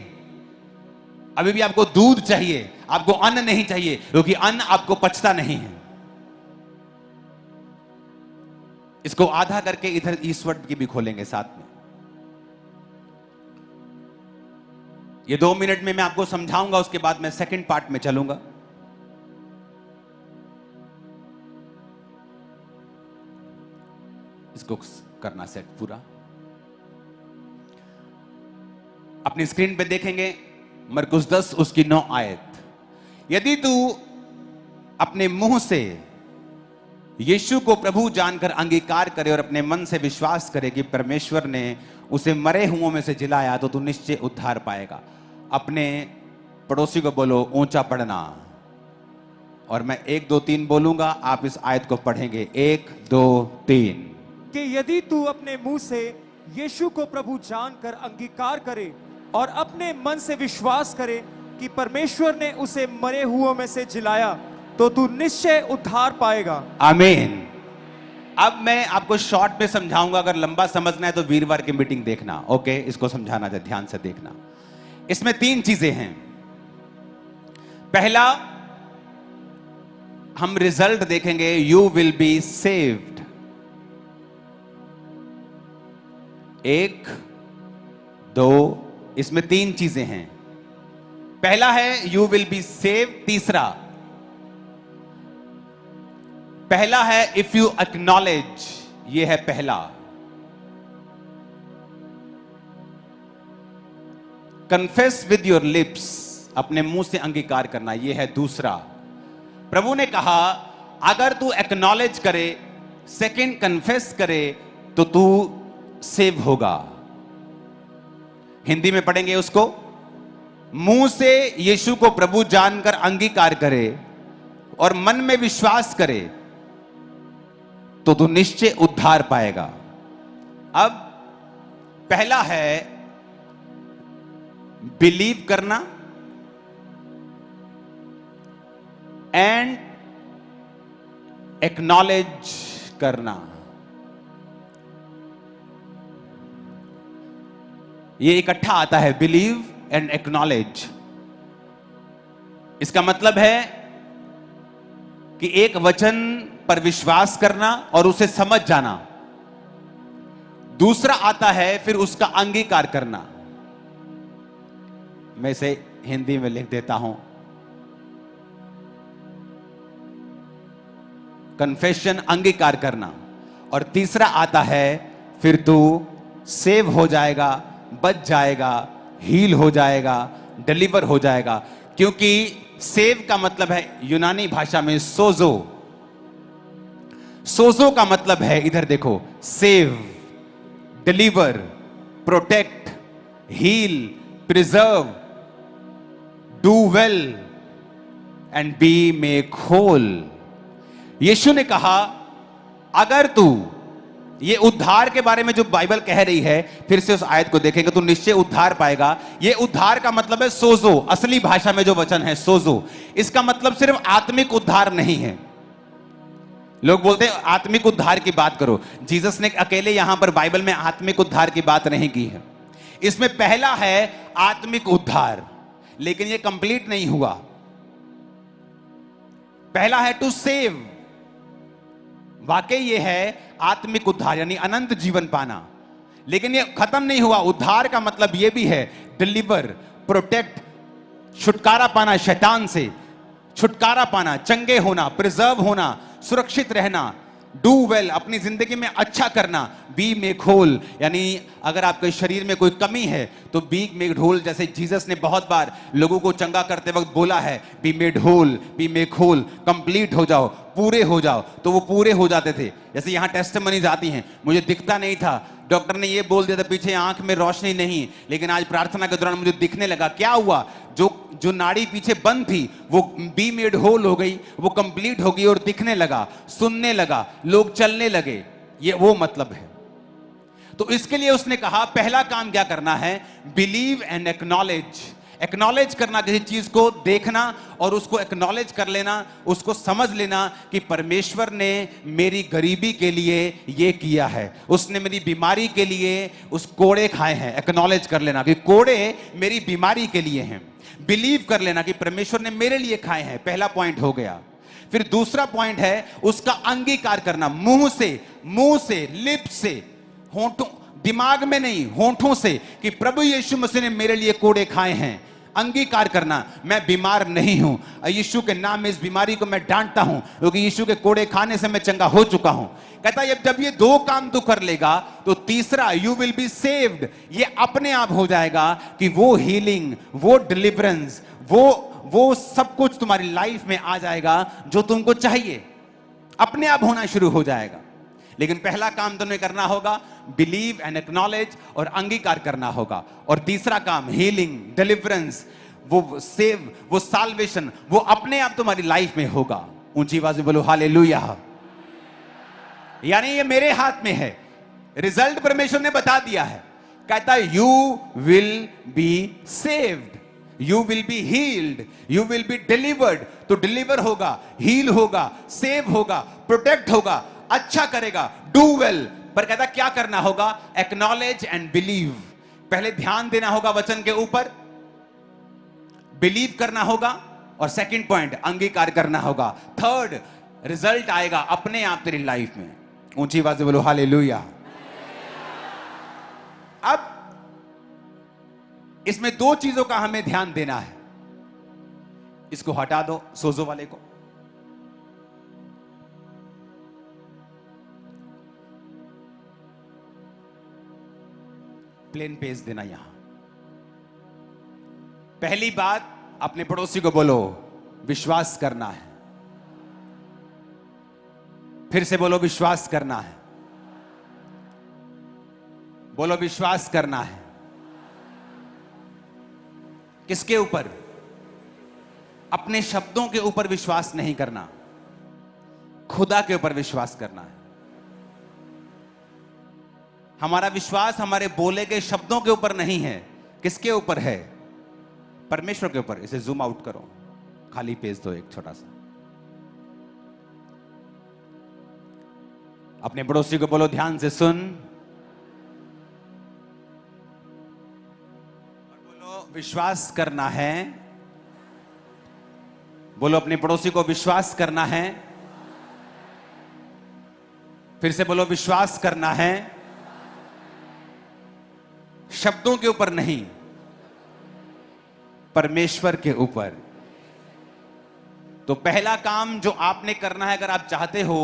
अभी भी आपको दूध चाहिए, आपको अन्न नहीं चाहिए, क्योंकि अन्न आपको पचता नहीं है। इसको आधा करके इधर ईश्वर की भी खोलेंगे साथ में। ये 2 मिनट में मैं आपको समझाऊंगा, उसके बाद मैं सेकंड पार्ट में चलूंगा। इसको करना सेट पूरा। अपनी स्क्रीन पे देखेंगे मरकुस 10 उसकी 9 आयत। यदि तू अपने मुंह से यीशु को प्रभु जानकर अंगीकार करे और अपने मन से विश्वास करे कि परमेश्वर ने उसे मरे हुओं में से जिलाया, तो तू निश्चय उद्धार पाएगा। अपने पड़ोसी को बोलो ऊंचा पढ़ना, और मैं 1 2 3 बोलूंगा, आप इस आयत को पढ़ेंगे। 1 2 3 कि यदि तू अपने मुंह से यीशु को प्रभु जानकर अंगीकार करे और अपने मन से विश्वास करे कि परमेश्वर ने उसे मरे हुओं में से जिलाया, तो तू निश्चय उद्धार पाएगा। आमीन। अब मैं आपको शॉर्ट में समझाऊंगा, अगर लंबा समझना है तो वीरवार की मीटिंग देखना। ओके, इसको समझाना है, ध्यान से देखना। इसमें 3 चीजें हैं। पहला, हम रिजल्ट देखेंगे, यू विल बी सेव्ड। 1 2, इसमें 3 चीजें हैं। पहला है यू विल बी सेव्ड। तीसरा, पहला है इफ यू एक्नॉलेज, ये है पहला। कन्फेस विद योर लिप्स, अपने मुंह से अंगीकार करना, ये है दूसरा। प्रभु ने कहा अगर तू एक्नॉलेज करे, सेकंड कन्फेस करे, तो तू सेव होगा। हिंदी में पढ़ेंगे उसको। मुंह से यीशु को प्रभु जानकर अंगीकार करे और मन में विश्वास करे, तो तू निश्चय उद्धार पाएगा। अब पहला है बिलीव करना एंड एक्नॉलेज करना। ये इकट्ठा आता है, बिलीव एंड एक्नॉलेज। इसका मतलब है कि एक वचन पर विश्वास करना और उसे समझ जाना। दूसरा आता है फिर उसका अंगीकार करना। मैं इसे हिंदी में लिख देता हूं। कन्फेशन, अंगीकार करना। और तीसरा आता है फिर तू सेव हो जाएगा, बच जाएगा, हील हो जाएगा, डिलीवर हो जाएगा। क्योंकि सेव का मतलब है यूनानी भाषा में सोजो। सोजो का मतलब है, इधर देखो, save, deliver, protect, heal, preserve, do well, and be make whole. यीशु ने कहा अगर तू, ये उद्धार के बारे में जो बाइबल कह रही है, फिर से उस आयत को देखेंगे तो निश्चय उद्धार पाएगा। ये उद्धार का मतलब है सोजो, असली भाषा में जो वचन है सोजो, इसका मतलब सिर्फ आत्मिक उद्धार नहीं है। लोग बोलते हैं आत्मिक उद्धार की बात करो, जीसस ने अकेले यहां पर बाइबल में आत्मिक उद्धार की बात नहीं की है। इसमें पहला है आत्मिक उद्धार, लेकिन यह कंप्लीट नहीं हुआ। पहला है टू सेव, वाकई यह है आत्मिक उद्धार यानी अनंत जीवन पाना, लेकिन यह खत्म नहीं हुआ। उद्धार का मतलब यह भी है डिलीवर, प्रोटेक्ट, छुटकारा पाना, शैतान से छुटकारा पाना, चंगे होना, प्रिजर्व होना, सुरक्षित रहना, डू वेल, अपनी जिंदगी में अच्छा करना, बी मेक होल, यानी अगर आपके शरीर में कोई कमी है तो बी मेड होल। जैसे जीसस ने बहुत बार लोगों को चंगा करते वक्त बोला है be made whole, be make whole, complete हो जाओ, पूरे हो जाओ, तो वो पूरे हो जाते थे। जैसे यहां टेस्टिमनीज आती हैं, मुझे दिखता नहीं था, डॉक्टर ने ये बोल दिया था पीछे आंख में रोशनी नहीं, लेकिन आज प्रार्थना के दौरान मुझे दिखने लगा। क्या हुआ? जो नाड़ी पीछे बंद थी वो बी मेड होल हो गई, वो कंप्लीट हो गई और दिखने लगा, सुनने लगा, लोग चलने लगे। ये वो मतलब है। तो इसके लिए उसने कहा पहला काम क्या करना है? Believe and acknowledge. एक्नॉलेज करना, किसी चीज को देखना और उसको एक्नॉलेज कर लेना, उसको समझ लेना कि परमेश्वर ने मेरी गरीबी के लिए ये किया है, उसने मेरी बीमारी के लिए उस कोड़े खाए हैं। एक्नॉलेज कर लेना कि कोड़े मेरी बीमारी के लिए हैं। बिलीव कर लेना कि परमेश्वर ने मेरे लिए खाए हैं। पहला पॉइंट हो गया। फिर दूसरा पॉइंट है उसका अंगीकार करना, मुंह से, लिप से, होंठों, दिमाग में नहीं, होंठों से, कि प्रभु यीशु मसीह ने मेरे लिए कोड़े खाए हैं। अंगीकार करना, मैं बीमार नहीं हूं, यीशु के नाम में इस बीमारी को मैं डांटता हूं, क्योंकि यीशु के कोड़े खाने से मैं चंगा हो चुका हूं। कहता है जब ये दो काम तू कर लेगा तो तीसरा, यू विल बी सेव्ड, ये अपने आप हो जाएगा कि वो हीलिंग, वो डिलीवरेंस, वो सब कुछ तुम्हारी लाइफ में आ जाएगा जो तुमको चाहिए, अपने आप होना शुरू हो जाएगा। लेकिन पहला काम तुम्हें करना होगा बिलीव एंड एक्नॉलेज, और अंगीकार करना होगा। और तीसरा काम हीलिंग, डिलीवरेंस, वो सेव, वो साल्वेशन, वो अपने आप तुम्हारी लाइफ में होगा। ऊंची आवाज में बोलो हालेलुया। यानी ये मेरे हाथ में है, रिजल्ट परमेश्वर ने बता दिया है। कहता है you will be saved, you will be healed, you will be delivered. तो डिलीवर होगा, हील होगा, सेव होगा, प्रोटेक्ट होगा, अच्छा करेगा, डू वेल। पर कहता क्या करना होगा? Acknowledge and believe. पहले ध्यान देना होगा वचन के ऊपर, बिलीव करना होगा, और सेकंड पॉइंट अंगीकार करना होगा। थर्ड, रिजल्ट आएगा अपने आप तेरी लाइफ में। ऊंची आवाज से बोलो हालेलुया। अब इसमें दो चीजों का हमें ध्यान देना है। इसको हटा दो, सोजो वाले को। प्लेन पेज देना यहां। पहली बात, अपने पड़ोसी को बोलो विश्वास करना है। फिर से बोलो विश्वास करना है। बोलो विश्वास करना है। किसके ऊपर? अपने शब्दों के ऊपर विश्वास नहीं करना, खुदा के ऊपर विश्वास करना है। हमारा विश्वास हमारे बोले गए शब्दों के ऊपर नहीं है। किसके ऊपर है? परमेश्वर के ऊपर। इसे जूम आउट करो, खाली पेज दो एक छोटा सा। अपने पड़ोसी को बोलो ध्यान से सुन, और बोलो विश्वास करना है। बोलो अपने पड़ोसी को विश्वास करना है। फिर से बोलो विश्वास करना है, शब्दों के ऊपर नहीं, परमेश्वर के ऊपर। तो पहला काम जो आपने करना है, अगर आप चाहते हो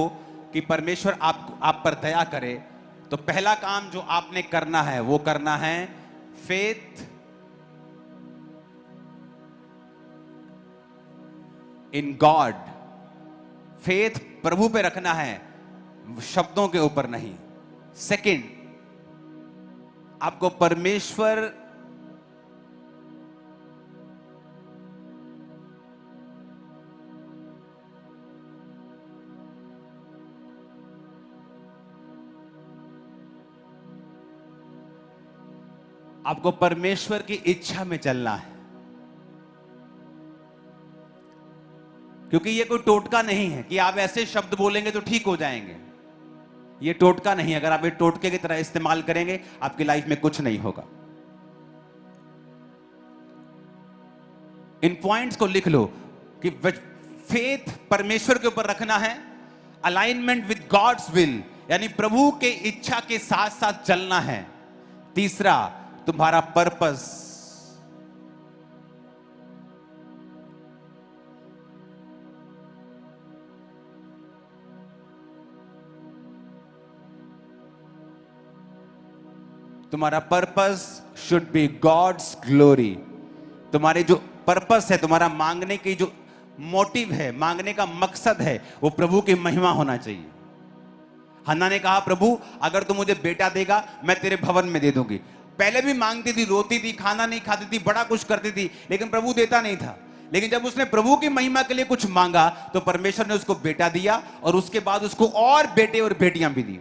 कि परमेश्वर आप पर दया करे, तो पहला काम जो आपने करना है वो करना है फेथ इन गॉड। फेथ प्रभु पे रखना है, शब्दों के ऊपर नहीं। सेकंड, आपको परमेश्वर आपको परमेश्वर की इच्छा में चलना है, क्योंकि ये कोई टोटका नहीं है कि आप ऐसे शब्द बोलेंगे तो ठीक हो जाएंगे। ये टोटका नहीं, अगर आप ये टोटके की तरह इस्तेमाल करेंगे आपकी लाइफ में कुछ नहीं होगा। इन पॉइंट्स को लिख लो कि फेथ परमेश्वर के ऊपर रखना है, अलाइनमेंट विद गॉड्स विल यानी प्रभु के इच्छा के साथ साथ चलना है। तीसरा, तुम्हारा पर्पस। तुम्हारा purpose should be God's glory. तुम्हारे जो पर्पस है, तुम्हारा मांगने की जो मोटिव है, मांगने का मकसद है, वो प्रभु की महिमा होना चाहिए। हन्ना ने कहा, प्रभु अगर तू मुझे बेटा देगा मैं तेरे भवन में दे दूंगी। पहले भी मांगती थी, रोती थी, खाना नहीं खाती थी, बड़ा कुछ करती थी, लेकिन प्रभु देता नहीं था। लेकिन जब उसने प्रभु की महिमा के लिए कुछ मांगा तो परमेश्वर ने उसको बेटा दिया और उसके बाद उसको और बेटे और बेटियां भी दी।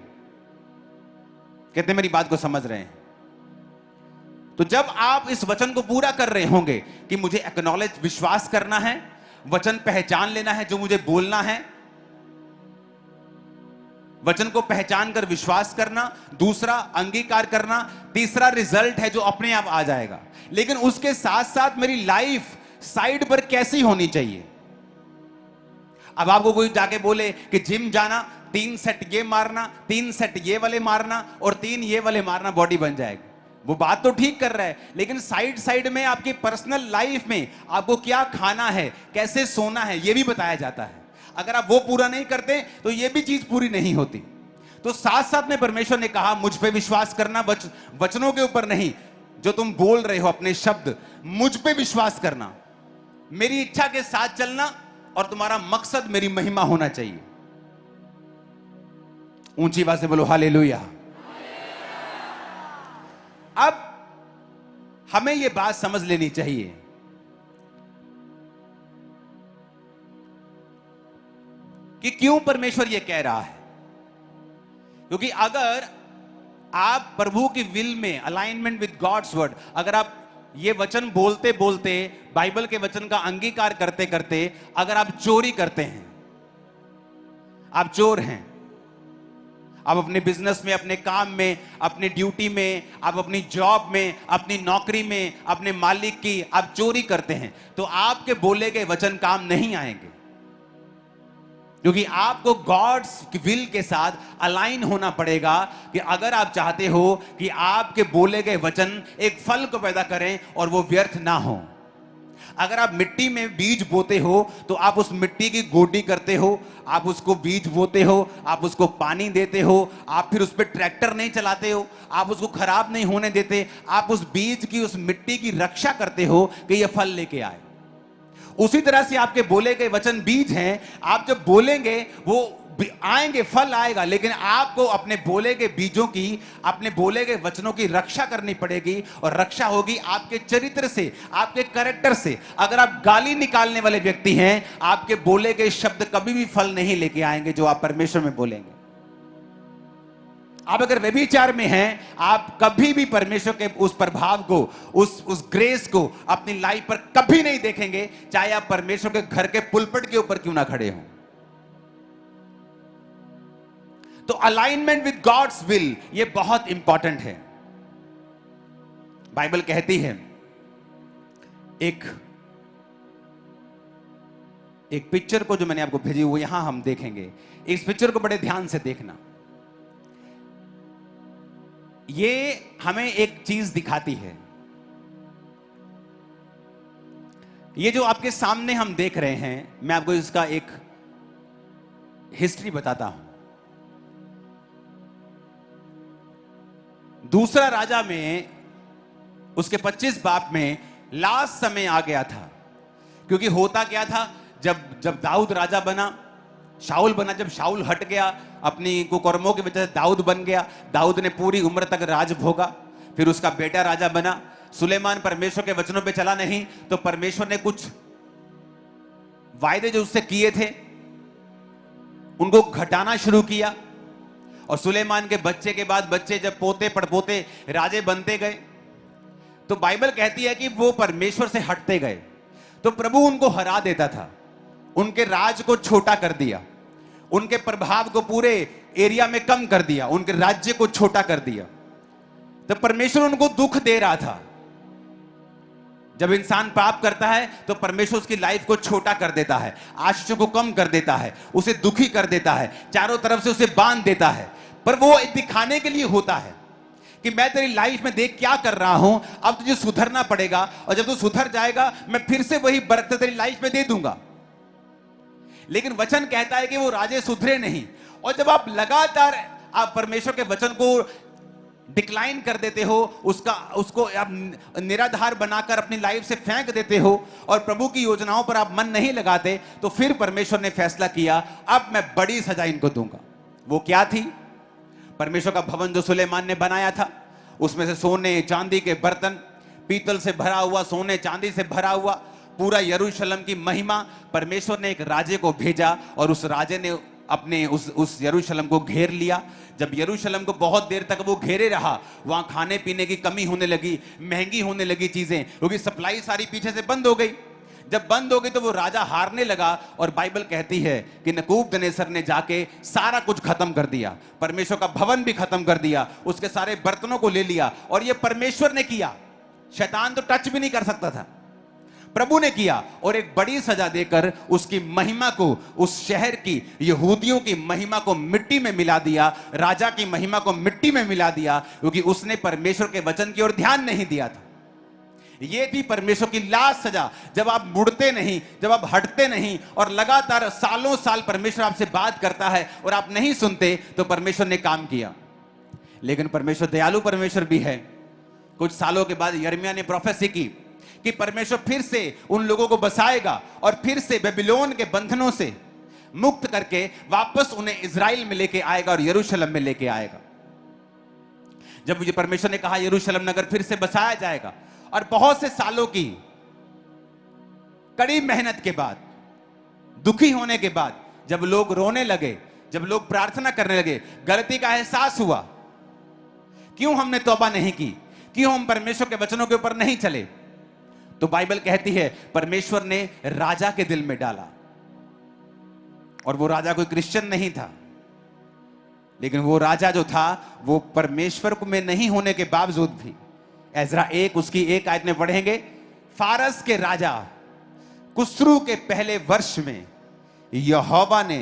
कहते मेरी बात को समझ रहे हैं? तो जब आप इस वचन को पूरा कर रहे होंगे कि मुझे एक्नॉलेज, विश्वास करना है, वचन पहचान लेना है जो मुझे बोलना है, वचन को पहचान कर विश्वास करना, दूसरा अंगीकार करना, तीसरा रिजल्ट है जो अपने आप आ जाएगा। लेकिन उसके साथ साथ मेरी लाइफ साइड पर कैसी होनी चाहिए। अब आपको कोई जाके बोले कि जिम जाना, 3 सेट ये मारना, 3 सेट ये वाले मारना और 3 ये वाले मारना, बॉडी बन जाएगी। वो बात तो ठीक कर रहा है, लेकिन साइड साइड में आपकी पर्सनल लाइफ में आपको क्या खाना है, कैसे सोना है, ये भी बताया जाता है। अगर आप वो पूरा नहीं करते तो ये भी चीज पूरी नहीं होती। तो साथ साथ में परमेश्वर ने कहा मुझ पे विश्वास करना, वचनों के ऊपर नहीं, जो तुम बोल रहे हो अपने शब्द, मुझ पे विश्वास करना, मेरी इच्छा के साथ चलना और तुम्हारा मकसद मेरी महिमा होना चाहिए। ऊंची आवाज से बोलो हालेलुया। अब हमें यह बात समझ लेनी चाहिए कि क्यों परमेश्वर यह कह रहा है। क्योंकि अगर आप प्रभु की विल में, अलाइनमेंट विद गॉड्स वर्ड, अगर आप ये वचन बोलते बोलते, बाइबल के वचन का अंगीकार करते करते अगर आप चोरी करते हैं, आप चोर हैं, आप अपने बिजनेस में, अपने काम में, अपनी ड्यूटी में, आप अपनी जॉब में, अपनी नौकरी में, अपने मालिक की आप चोरी करते हैं, तो आपके बोले गए वचन काम नहीं आएंगे। क्योंकि आपको गॉड्स की विल के साथ अलाइन होना पड़ेगा कि अगर आप चाहते हो कि आपके बोले गए वचन एक फल को पैदा करें और वो व्यर्थ ना हो। अगर आप मिट्टी में बीज बोते हो तो आप उस मिट्टी की गोडी करते हो, आप उसको बीज बोते हो, आप उसको पानी देते हो, आप फिर उस पर ट्रैक्टर नहीं चलाते हो, आप उसको खराब नहीं होने देते, आप उस बीज की, उस मिट्टी की रक्षा करते हो कि यह फल लेके आए। उसी तरह से आपके बोले गए वचन बीज हैं, आप जब बोलेंगे वो आएंगे, फल आएगा, लेकिन आपको अपने बोले गए बीजों की, अपने बोले गए वचनों की रक्षा करनी पड़ेगी। और रक्षा होगी आपके चरित्र से, आपके कैरेक्टर से। अगर आप गाली निकालने वाले व्यक्ति हैं, आपके बोले गए शब्द कभी भी फल नहीं लेके आएंगे जो आप परमेश्वर में बोलेंगे। आप अगर व्यभिचार में हैं, आप कभी भी परमेश्वर के उस प्रभाव को, उस ग्रेस को अपनी लाइफ पर कभी नहीं देखेंगे, चाहे आप परमेश्वर के घर के पुलपट के ऊपर क्यों ना खड़े हों। तो अलाइनमेंट विद गॉड्स विल ये बहुत इंपॉर्टेंट है। बाइबल कहती है, एक पिक्चर को जो मैंने आपको भेजी वो यहां हम देखेंगे। इस पिक्चर को बड़े ध्यान से देखना। ये हमें एक चीज दिखाती है। ये जो आपके सामने हम देख रहे हैं, मैं आपको इसका एक हिस्ट्री बताता हूं। दूसरा राजा में उसके 25 बाप में लास्ट समय आ गया था। क्योंकि होता क्या था, जब दाऊद राजा बना, शाऊल बना, जब शाऊल हट गया, अपनी कुकर्मों की वजह से दाऊद बन गया, दाऊद ने पूरी उम्र तक राज भोगा, फिर उसका बेटा राजा बना। सुलेमान परमेश्वर के वचनों पे चला नहीं, तो परमेश्वर ने कुछ वायदे जो उससे किए थे उनको घटाना शुरू किया। और सुलेमान के बच्चे के बाद बच्चे, जब पोते पड़पोते राजे बनते गए, तो बाइबल कहती है कि वो परमेश्वर से हटते गए तो प्रभु उनको हरा देता था, उनके राज को छोटा कर दिया, उनके प्रभाव को पूरे एरिया में कम कर दिया, उनके राज्य को छोटा कर दिया। तो परमेश्वर उनको दुख दे रहा था। जब इंसान पाप करता है तो परमेश्वर उसकी लाइफ को छोटा कर देता है, आशीषों को कम कर देता है, उसे दुखी कर देता है, चारों तरफ से उसे बांध देता है। पर वो दिखाने के लिए होता है कि मैं तेरी लाइफ में देख क्या कर रहा हूं, अब तुझे सुधरना पड़ेगा, और जब तू सुधर जाएगा मैं फिर से वही बरकत तेरी लाइफ में दे दूंगा। लेकिन वचन कहता है कि वो राजे सुधरे नहीं, और जब आप लगातार आप परमेश्वर के वचन को डिक्लाइन कर देते हो, उसको आप निराधार बनाकर अपनी लाइफ से फेंक देते हो और प्रभु की योजनाओं पर आप मन नहीं लगाते, तो फिर परमेश्वर ने फैसला किया अब मैं बड़ी सजा इनको दूंगा। वो क्या थी? परमेश्वर का भवन जो सुलेमान ने बनाया था, उसमें से सोने चांदी के बर्तन, पीतल से भरा हुआ, सोने चांदी से भरा हुआ पूरा यरूशलेम की महिमा, परमेश्वर ने एक राजे को भेजा और उस राजे ने अपने उस यरूशलेम को घेर लिया। जब यरूशलेम को बहुत देर तक वो घेरे रहा, वहां खाने पीने की कमी होने लगी, महंगी होने लगी चीजें, क्योंकि सप्लाई सारी पीछे से बंद हो गई। जब बंद हो गई तो वो राजा हारने लगा, और बाइबल कहती है कि नबूकदनेस्सर ने जाके सारा कुछ खत्म कर दिया, परमेश्वर का भवन भी खत्म कर दिया, उसके सारे बर्तनों को ले लिया। और ये परमेश्वर ने किया, शैतान तो टच भी नहीं कर सकता था, प्रभु ने किया। और एक बड़ी सजा देकर उसकी महिमा को, उस शहर की यहूदियों की महिमा को मिट्टी में मिला दिया, राजा की महिमा को मिट्टी में मिला दिया, क्योंकि उसने परमेश्वर के वचन की ओर ध्यान नहीं दिया था। ये थी परमेश्वर की लास्ट सजा। जब आप मुड़ते नहीं, जब आप हटते नहीं, और लगातार सालों साल परमेश्वर आपसे बात करता है और आप नहीं सुनते, तो परमेश्वर ने काम किया। लेकिन परमेश्वर दयालु परमेश्वर भी है। कुछ सालों के बाद यिर्मयाह ने प्रोफेसी की कि परमेश्वर फिर से उन लोगों को बसाएगा और फिर से बेबीलोन के बंधनों से मुक्त करके वापस उन्हें इजराइल में लेके आएगा और यरूशलेम में लेके आएगा। जब मुझे परमेश्वर ने कहा यरूशलेम नगर फिर से बसाया जाएगा, और बहुत से सालों की कड़ी मेहनत के बाद, दुखी होने के बाद, जब लोग रोने लगे, जब लोग प्रार्थना करने लगे, गलती का एहसास हुआ, क्यों हमने तौबा नहीं की, क्यों हम परमेश्वर के वचनों के ऊपर नहीं चले, तो बाइबल कहती है परमेश्वर ने राजा के दिल में डाला। और वो राजा कोई क्रिश्चियन नहीं था, लेकिन वो राजा जो था वो परमेश्वर में नहीं होने के बावजूद भी, एजरा 1 उसकी 1 आयत में पढ़ेंगे, फारस के राजा कुस्रू के पहले वर्ष में यहोवा ने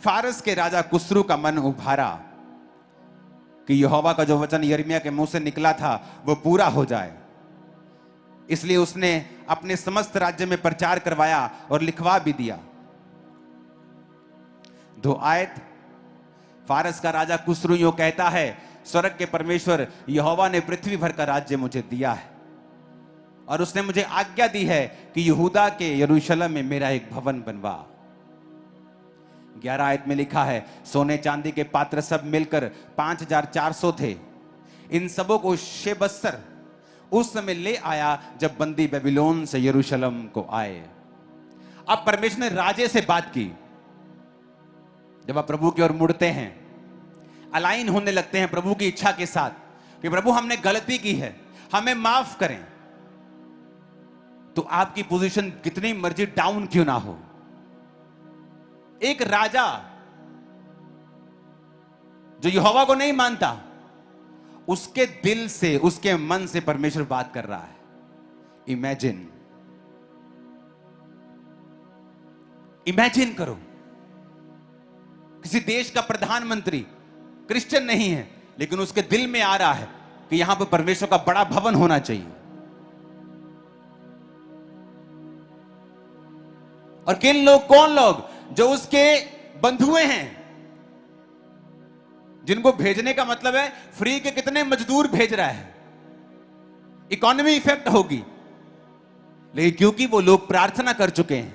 फारस के राजा कुस्रू का मन उभारा कि यहोवा का जो वचन यिर्मयाह के मुंह से निकला था वो पूरा हो जाए। इसलिए उसने अपने समस्त राज्य में प्रचार करवाया और लिखवा भी दिया। 2 आयत, फारस का राजा कुस्रू यूं कहता है, स्वर्ग के परमेश्वर यहोवा ने पृथ्वी भर का राज्य मुझे दिया है, और उसने मुझे आज्ञा दी है कि यहूदा के यरूशलेम में मेरा एक भवन बनवा। 11 आयत में लिखा है, सोने चांदी के पात्र सब मिलकर 5400 थे। इन सबों को शेबस्सर उस समय ले आया जब बंदी बेबीलोन से यरूशलेम को आए। अब परमेश्वर ने राजे से बात की। जब आप प्रभु की ओर मुड़ते हैं, अलाइन होने लगते हैं प्रभु की इच्छा के साथ कि प्रभु हमने गलती की है, हमें माफ करें, तो आपकी पोजीशन कितनी मर्जी डाउन क्यों ना हो, एक राजा जो यहोवा को नहीं मानता, उसके दिल से, उसके मन से परमेश्वर बात कर रहा है। इमेजिन करो, किसी देश का प्रधानमंत्री क्रिश्चियन नहीं है, लेकिन उसके दिल में आ रहा है कि यहां पर परमेश्वर का बड़ा भवन होना चाहिए। और किन लोग, कौन लोग जो उसके बंधुए हैं, जिनको भेजने का मतलब है फ्री के कितने मजदूर भेज रहा है, इकोनॉमी इफेक्ट होगी। लेकिन क्योंकि वो लोग प्रार्थना कर चुके हैं,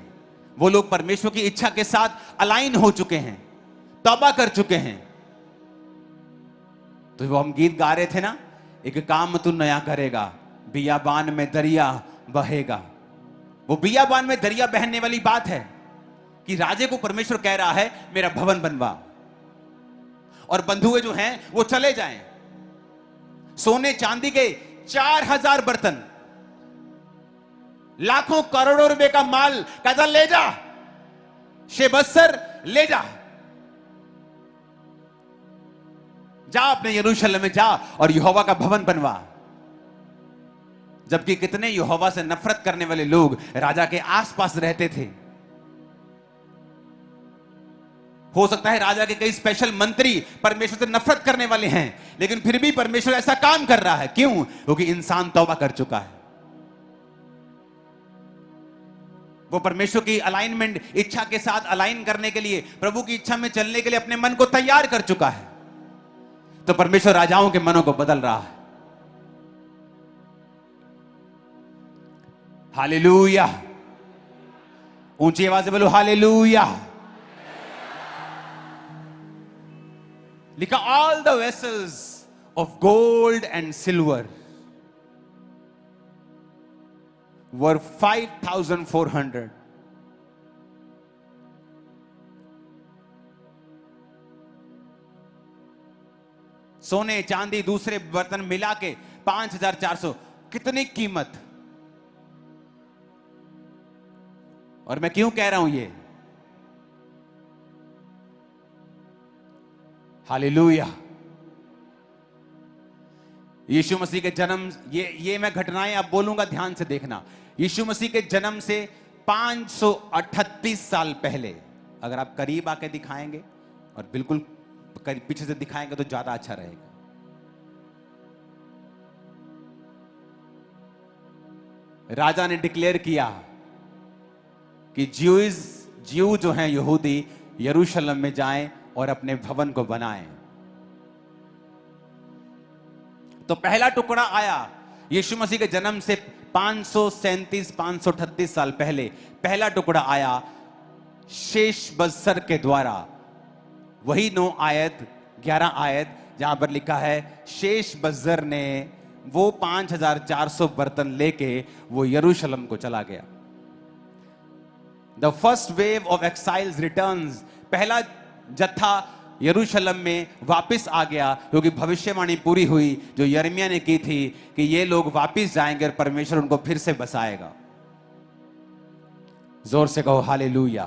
वो लोग परमेश्वर की इच्छा के साथ अलाइन हो चुके हैं, तौबा कर चुके हैं, तो वो हम गीत गा रहे थे ना, एक काम तू नया करेगा, बियाबान में दरिया बहेगा। वो बियाबान में दरिया बहने वाली बात है कि राजे को परमेश्वर कह रहा है मेरा भवन बनवा, और बंधुए जो हैं वो चले जाएं, सोने चांदी के 4000 बर्तन, लाखों करोड़ों रुपए का माल, कहता ले जा शेबस्सर, ले जा, जा अपने यरूशलेम में जा और यहोवा का भवन बनवा। जबकि कितने यहोवा से नफरत करने वाले लोग राजा के आसपास रहते थे। हो सकता है राजा के कई स्पेशल मंत्री परमेश्वर से नफरत करने वाले हैं, लेकिन फिर भी परमेश्वर ऐसा काम कर रहा है। क्यों? क्योंकि इंसान तौबा कर चुका है। वो परमेश्वर की अलाइनमेंट, इच्छा के साथ अलाइन करने के लिए, प्रभु की इच्छा में चलने के लिए अपने मन को तैयार कर चुका है। तो परमेश्वर राजाओं के मनों को बदल रहा है। हालेलुया, ऊंची आवाज से बोलो हालेलुया। लिखा all the vessels of gold and silver were 5400। सोने चांदी दूसरे बर्तन मिला के 5400। कितनी कीमत! और मैं क्यों कह रहा हूं ये? हालेलुया। यीशु मसीह के जन्म, ये मैं घटनाएं अब बोलूंगा, ध्यान से देखना। यीशु मसीह के जन्म से 538 साल पहले, अगर आप करीब आके दिखाएंगे और बिल्कुल पीछे से दिखाएंगे तो ज्यादा अच्छा रहेगा। राजा ने डिक्लेयर किया कि ज्यू जो हैं यहूदी यरूशलेम में जाएं और अपने भवन को बनाएं। तो पहला टुकड़ा आया यीशु मसीह के जन्म से 537-538 साल पहले। पहला टुकड़ा आया शेशबज्जर के द्वारा। वही 9 आयत 11 आयत जहां पर लिखा है शेशबज्जर ने वो 5400 बर्तन लेके वो यरूशलेम को चला गया। The first wave of exiles returns, पहला जत्था यरूशलेम में वापस आ गया, क्योंकि भविष्यवाणी पूरी हुई जो यिर्मयाह ने की थी कि ये लोग वापस जाएंगे और परमेश्वर उनको फिर से बसाएगा। जोर से कहो हालेलुया।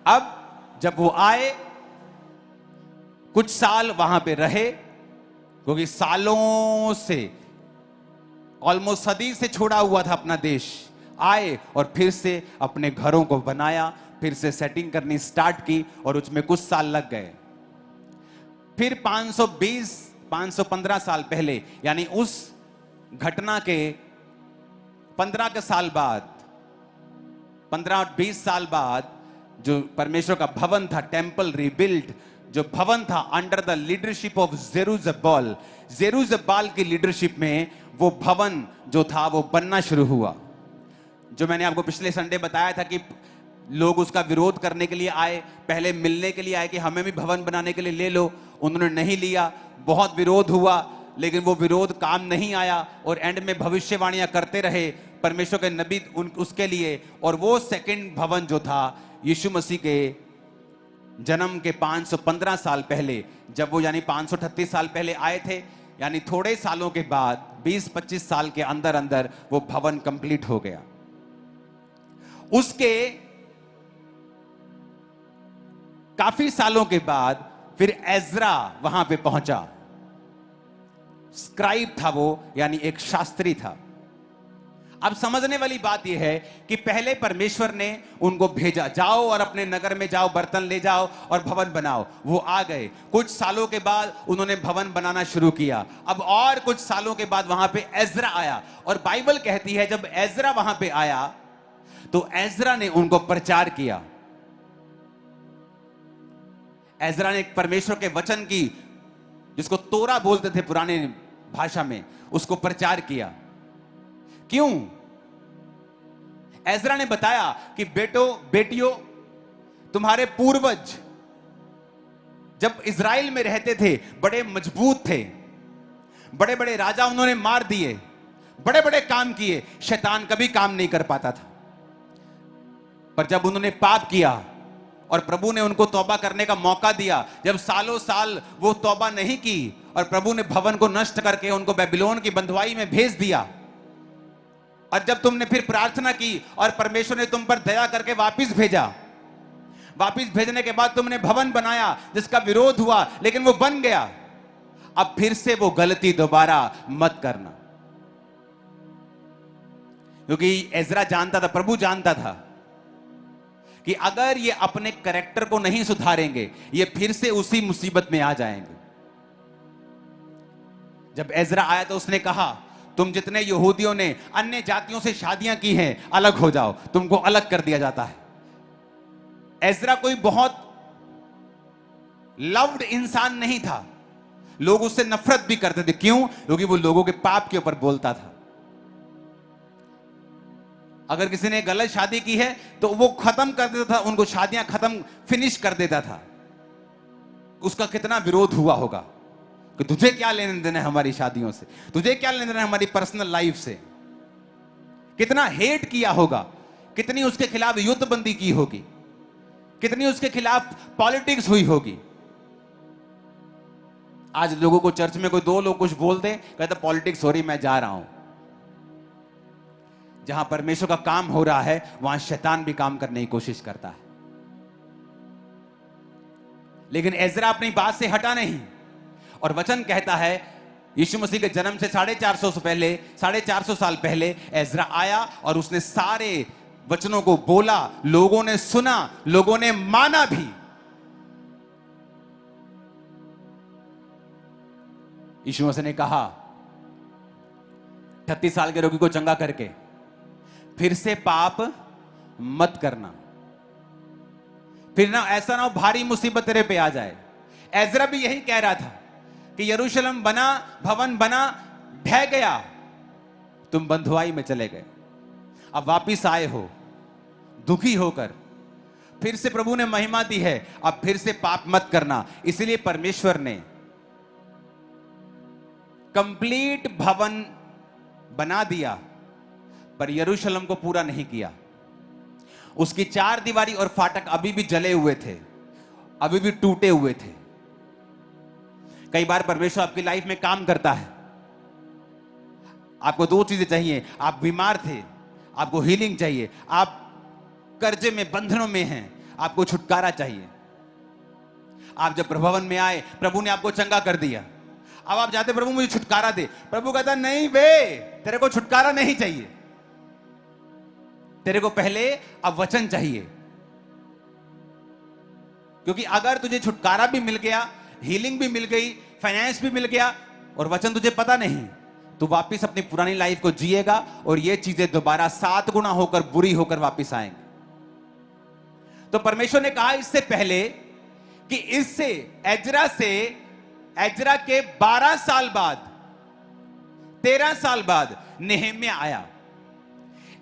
अब जब वो आए, कुछ साल वहां पे रहे, क्योंकि सालों से, ऑलमोस्ट सदी से छोड़ा हुआ था अपना देश। आए और फिर से अपने घरों को बनाया, फिर से सेटिंग करनी स्टार्ट की और उसमें कुछ साल लग गए। फिर 515 साल पहले, यानी उस घटना के 15 के साल बाद, 15-20 साल बाद, जो परमेश्वर का भवन था, टेंपल रीबिल्ड, जो भवन था अंडर द लीडरशिप ऑफ जेरुब्बाल की लीडरशिप में, वो भवन जो था वो बनना शुरू हुआ। जो मैंने आपको पिछले संडे बताया था कि लोग उसका विरोध करने के लिए आए, पहले मिलने के लिए आए कि हमें भी भवन बनाने के लिए ले लो। उन्होंने नहीं लिया, बहुत विरोध हुआ, लेकिन वो विरोध काम नहीं आया और एंड में भविष्यवाणियां करते रहे परमेश्वर के नबी उसके लिए। और वो सेकंड भवन जो था यीशु मसीह के जन्म के 515 साल पहले, जब वो यानी 538 साल पहले आए थे, यानी थोड़े सालों के बाद 20-25 साल के अंदर अंदर वो भवन कंप्लीट हो गया। उसके काफी सालों के बाद फिर एज्रा वहां पे पहुंचा। स्क्राइब था वो, यानी एक शास्त्री था। अब समझने वाली बात यह है कि पहले परमेश्वर ने उनको भेजा, जाओ और अपने नगर में जाओ, बर्तन ले जाओ और भवन बनाओ। वो आ गए। कुछ सालों के बाद उन्होंने भवन बनाना शुरू किया। अब और कुछ सालों के बाद वहां पे एज्रा आया, और बाइबल कहती है जब एज्रा वहां पे आया तो एज्रा ने उनको प्रचार किया। एज्रा ने परमेश्वर के वचन की, जिसको तोरा बोलते थे पुराने भाषा में, उसको प्रचार किया। क्यों? एज्रा ने बताया कि बेटियों, तुम्हारे पूर्वज जब इज़राइल में रहते थे बड़े मजबूत थे, बड़े बड़े राजा उन्होंने मार दिए, बड़े बड़े काम किए, शैतान कभी काम नहीं कर पाता था। पर जब उन्होंने पाप किया और प्रभु ने उनको तौबा करने का मौका दिया, जब सालों साल वो तौबा नहीं की और प्रभु ने भवन को नष्ट करके उनको बेबीलोन की बंधुआई में भेज दिया। और जब तुमने फिर प्रार्थना की और परमेश्वर ने तुम पर दया करके वापस भेजा, वापस भेजने के बाद तुमने भवन बनाया जिसका विरोध हुआ, लेकिन वो बन गया। अब फिर से वो गलती दोबारा मत करना, क्योंकि एजरा जानता था, प्रभु जानता था कि अगर ये अपने कैरेक्टर को नहीं सुधारेंगे ये फिर से उसी मुसीबत में आ जाएंगे। जब एजरा आया तो उसने कहा, तुम जितने यहूदियों ने अन्य जातियों से शादियां की हैं अलग हो जाओ, तुमको अलग कर दिया जाता है। एजरा कोई बहुत लव्ड इंसान नहीं था, लोग उससे नफरत भी करते थे। क्यों? क्योंकि वो लोगों के पाप के ऊपर बोलता था। अगर किसी ने गलत शादी की है तो वो खत्म कर देता था, उनको शादियां खत्म फिनिश कर देता था। उसका कितना विरोध हुआ होगा कि तुझे क्या लेने देना है हमारी शादियों से, तुझे क्या लेने देना है हमारी पर्सनल लाइफ से। कितना हेट किया होगा, कितनी उसके खिलाफ युद्धबंदी की होगी, कितनी उसके खिलाफ पॉलिटिक्स हुई होगी। आज लोगों को चर्च में कोई दो लोग कुछ बोलते, कहते पॉलिटिक्स हो रही, मैं जा रहा हूं। जहां परमेश्वर का काम हो रहा है वहां शैतान भी काम करने की कोशिश करता है। लेकिन एजरा अपनी बात से हटा नहीं, और वचन कहता है यीशु मसीह के जन्म से 450 साल पहले एजरा आया और उसने सारे वचनों को बोला, लोगों ने सुना, लोगों ने माना भी। यीशु मसीह ने कहा 38 साल के रोगी को चंगा करके, फिर से पाप मत करना, फिर ना ऐसा ना हो भारी मुसीबत तेरे पे आ जाए। एजरा भी यही कह रहा था कि यरूशलेम बना, भवन बना, ढह गया, तुम बंधुआई में चले गए, अब वापिस आए हो दुखी होकर, फिर से प्रभु ने महिमा दी है, अब फिर से पाप मत करना। इसलिए परमेश्वर ने कंप्लीट भवन बना दिया पर यरूशलेम को पूरा नहीं किया। उसकी चार दीवारी और फाटक अभी भी जले हुए थे, अभी भी टूटे हुए थे। कई बार परमेश्वर आपकी लाइफ में काम करता है, आपको दो चीजें चाहिए, आप बीमार थे, आपको हीलिंग चाहिए, आप कर्जे में बंधनों में हैं, आपको छुटकारा चाहिए। आप जब भवन में आए, प्रभु ने आपको चंगा कर दिया, अब आप जाते प्रभु मुझे छुटकारा दे, प्रभु कहता नहीं बे, तेरे को छुटकारा नहीं चाहिए, तेरे को पहले अब वचन चाहिए। क्योंकि अगर तुझे छुटकारा भी मिल गया, हीलिंग भी मिल गई, फाइनेंस भी मिल गया और वचन तुझे पता नहीं, तो वापिस अपनी पुरानी लाइफ को जिएगा और ये चीजें दोबारा 7 गुना होकर बुरी होकर वापिस आएंगे। तो परमेश्वर ने कहा इससे पहले कि इससे एजरा के 12 साल बाद, 13 साल बाद नेहेम्या आया।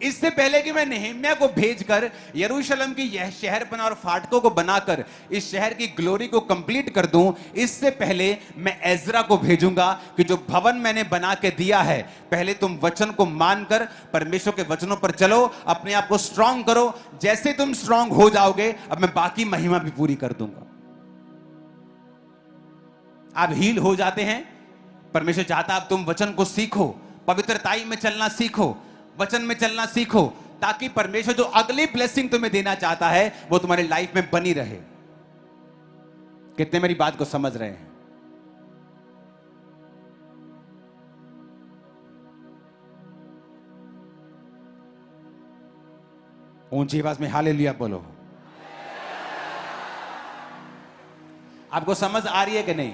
इससे पहले कि मैं नेहेम्या को भेजकर यरूशलेम की यह शहरपना और फाटकों को बनाकर इस शहर की ग्लोरी को कंप्लीट कर दूं, इससे पहले मैं एजरा को भेजूंगा कि जो भवन मैंने बना के दिया है, पहले तुम वचन को मानकर परमेश्वर के वचनों पर चलो, अपने आप को स्ट्रांग करो। जैसे तुम स्ट्रांग हो जाओगे, अब मैं बाकी महिमा भी पूरी कर दूंगा। आप हील हो जाते हैं, परमेश्वर चाहता अब तुम वचन को सीखो, पवित्रताई में चलना सीखो, वचन में चलना सीखो, ताकि परमेश्वर जो अगली ब्लेसिंग तुम्हें देना चाहता है वो तुम्हारी लाइफ में बनी रहे। कितने मेरी बात को समझ रहे हैं? ऊंची आवाज में हालेलुया बोलो। आपको समझ आ रही है कि नहीं?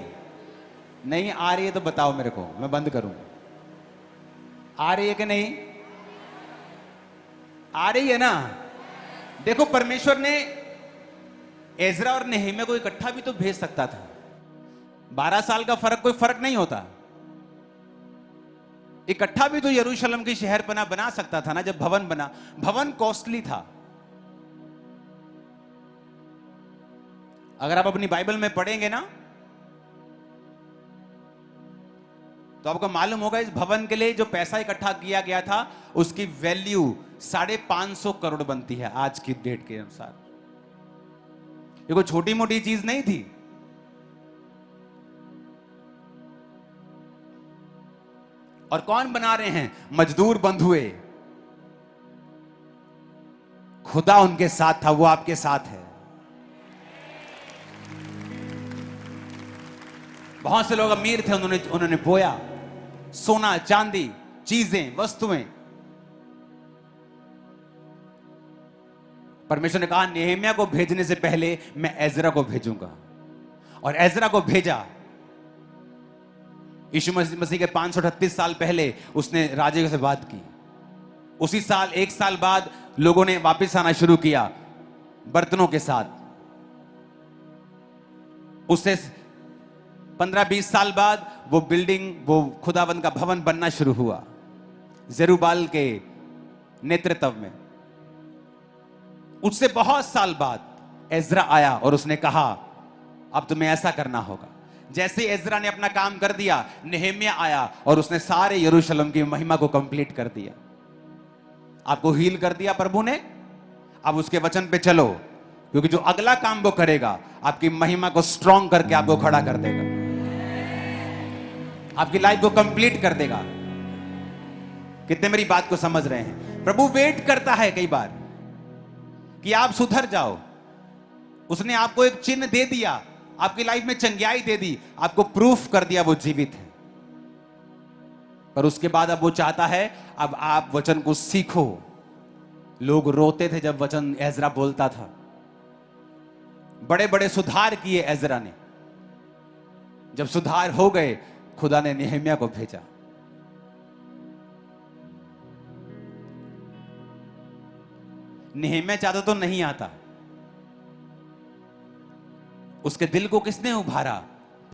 नहीं आ रही है तो बताओ मेरे को, मैं बंद करूं। आ रही है कि नहीं? आ रही है ना? देखो, परमेश्वर ने एजरा और नेहेम्या को इकट्ठा भी तो भेज सकता था। 12 साल का फर्क कोई फर्क नहीं होता। इकट्ठा भी तो यरूशलेम की शहरपना बना सकता था ना। जब भवन बना, भवन कॉस्टली था। अगर आप अपनी बाइबल में पढ़ेंगे ना तो आपको मालूम होगा इस भवन के लिए जो पैसा इकट्ठा किया गया था उसकी वैल्यू 550 करोड़ बनती है आज की डेट के अनुसार। ये कोई छोटी मोटी चीज नहीं थी। और कौन बना रहे हैं? मजदूर बंधुए। खुदा उनके साथ था, वो आपके साथ है। बहुत से लोग अमीर थे, उन्होंने बोया सोना चांदी, चीजें, वस्तुएं। परमेश्वर ने कहा नेहम्याह को भेजने से पहले मैं एजरा को भेजूंगा, और एजरा को भेजा। यीशु मसीह के 538 साल पहले उसने राजे से बात की। उसी साल, 1 साल बाद लोगों ने वापस आना शुरू किया बर्तनों के साथ। उससे 15-20 साल बाद वो बिल्डिंग, वो खुदावंद का भवन बनना शुरू हुआ जेरुब्बाबेल के नेतृत्व में। उससे बहुत साल बाद एजरा आया और उसने कहा अब तुम्हें ऐसा करना होगा। जैसे एजरा ने अपना काम कर दिया, नेहम्याह आया और उसने सारे यरूशलेम की महिमा को कंप्लीट कर दिया। आपको हील कर दिया प्रभु ने, अब उसके वचन पे चलो, क्योंकि जो अगला काम वो करेगा आपकी महिमा को स्ट्रॉन्ग करके आपको खड़ा कर देगा, आपकी लाइफ को कंप्लीट कर देगा। कितने मेरी बात को समझ रहे हैं? प्रभु वेट करता है कई बार कि आप सुधर जाओ। उसने आपको एक चिन्ह दे दिया, आपकी लाइफ में चंगियाई दे दी, आपको प्रूफ कर दिया वो जीवित है। पर उसके बाद अब वो चाहता है अब आप वचन को सीखो। लोग रोते थे जब वचन एजरा बोलता था। बड़े बड़े सुधार किए एजरा ने। जब सुधार हो गए, खुदा ने नेहम्याह को भेजा। नेहम्याह चाहता तो नहीं आता। उसके दिल को किसने उभारा?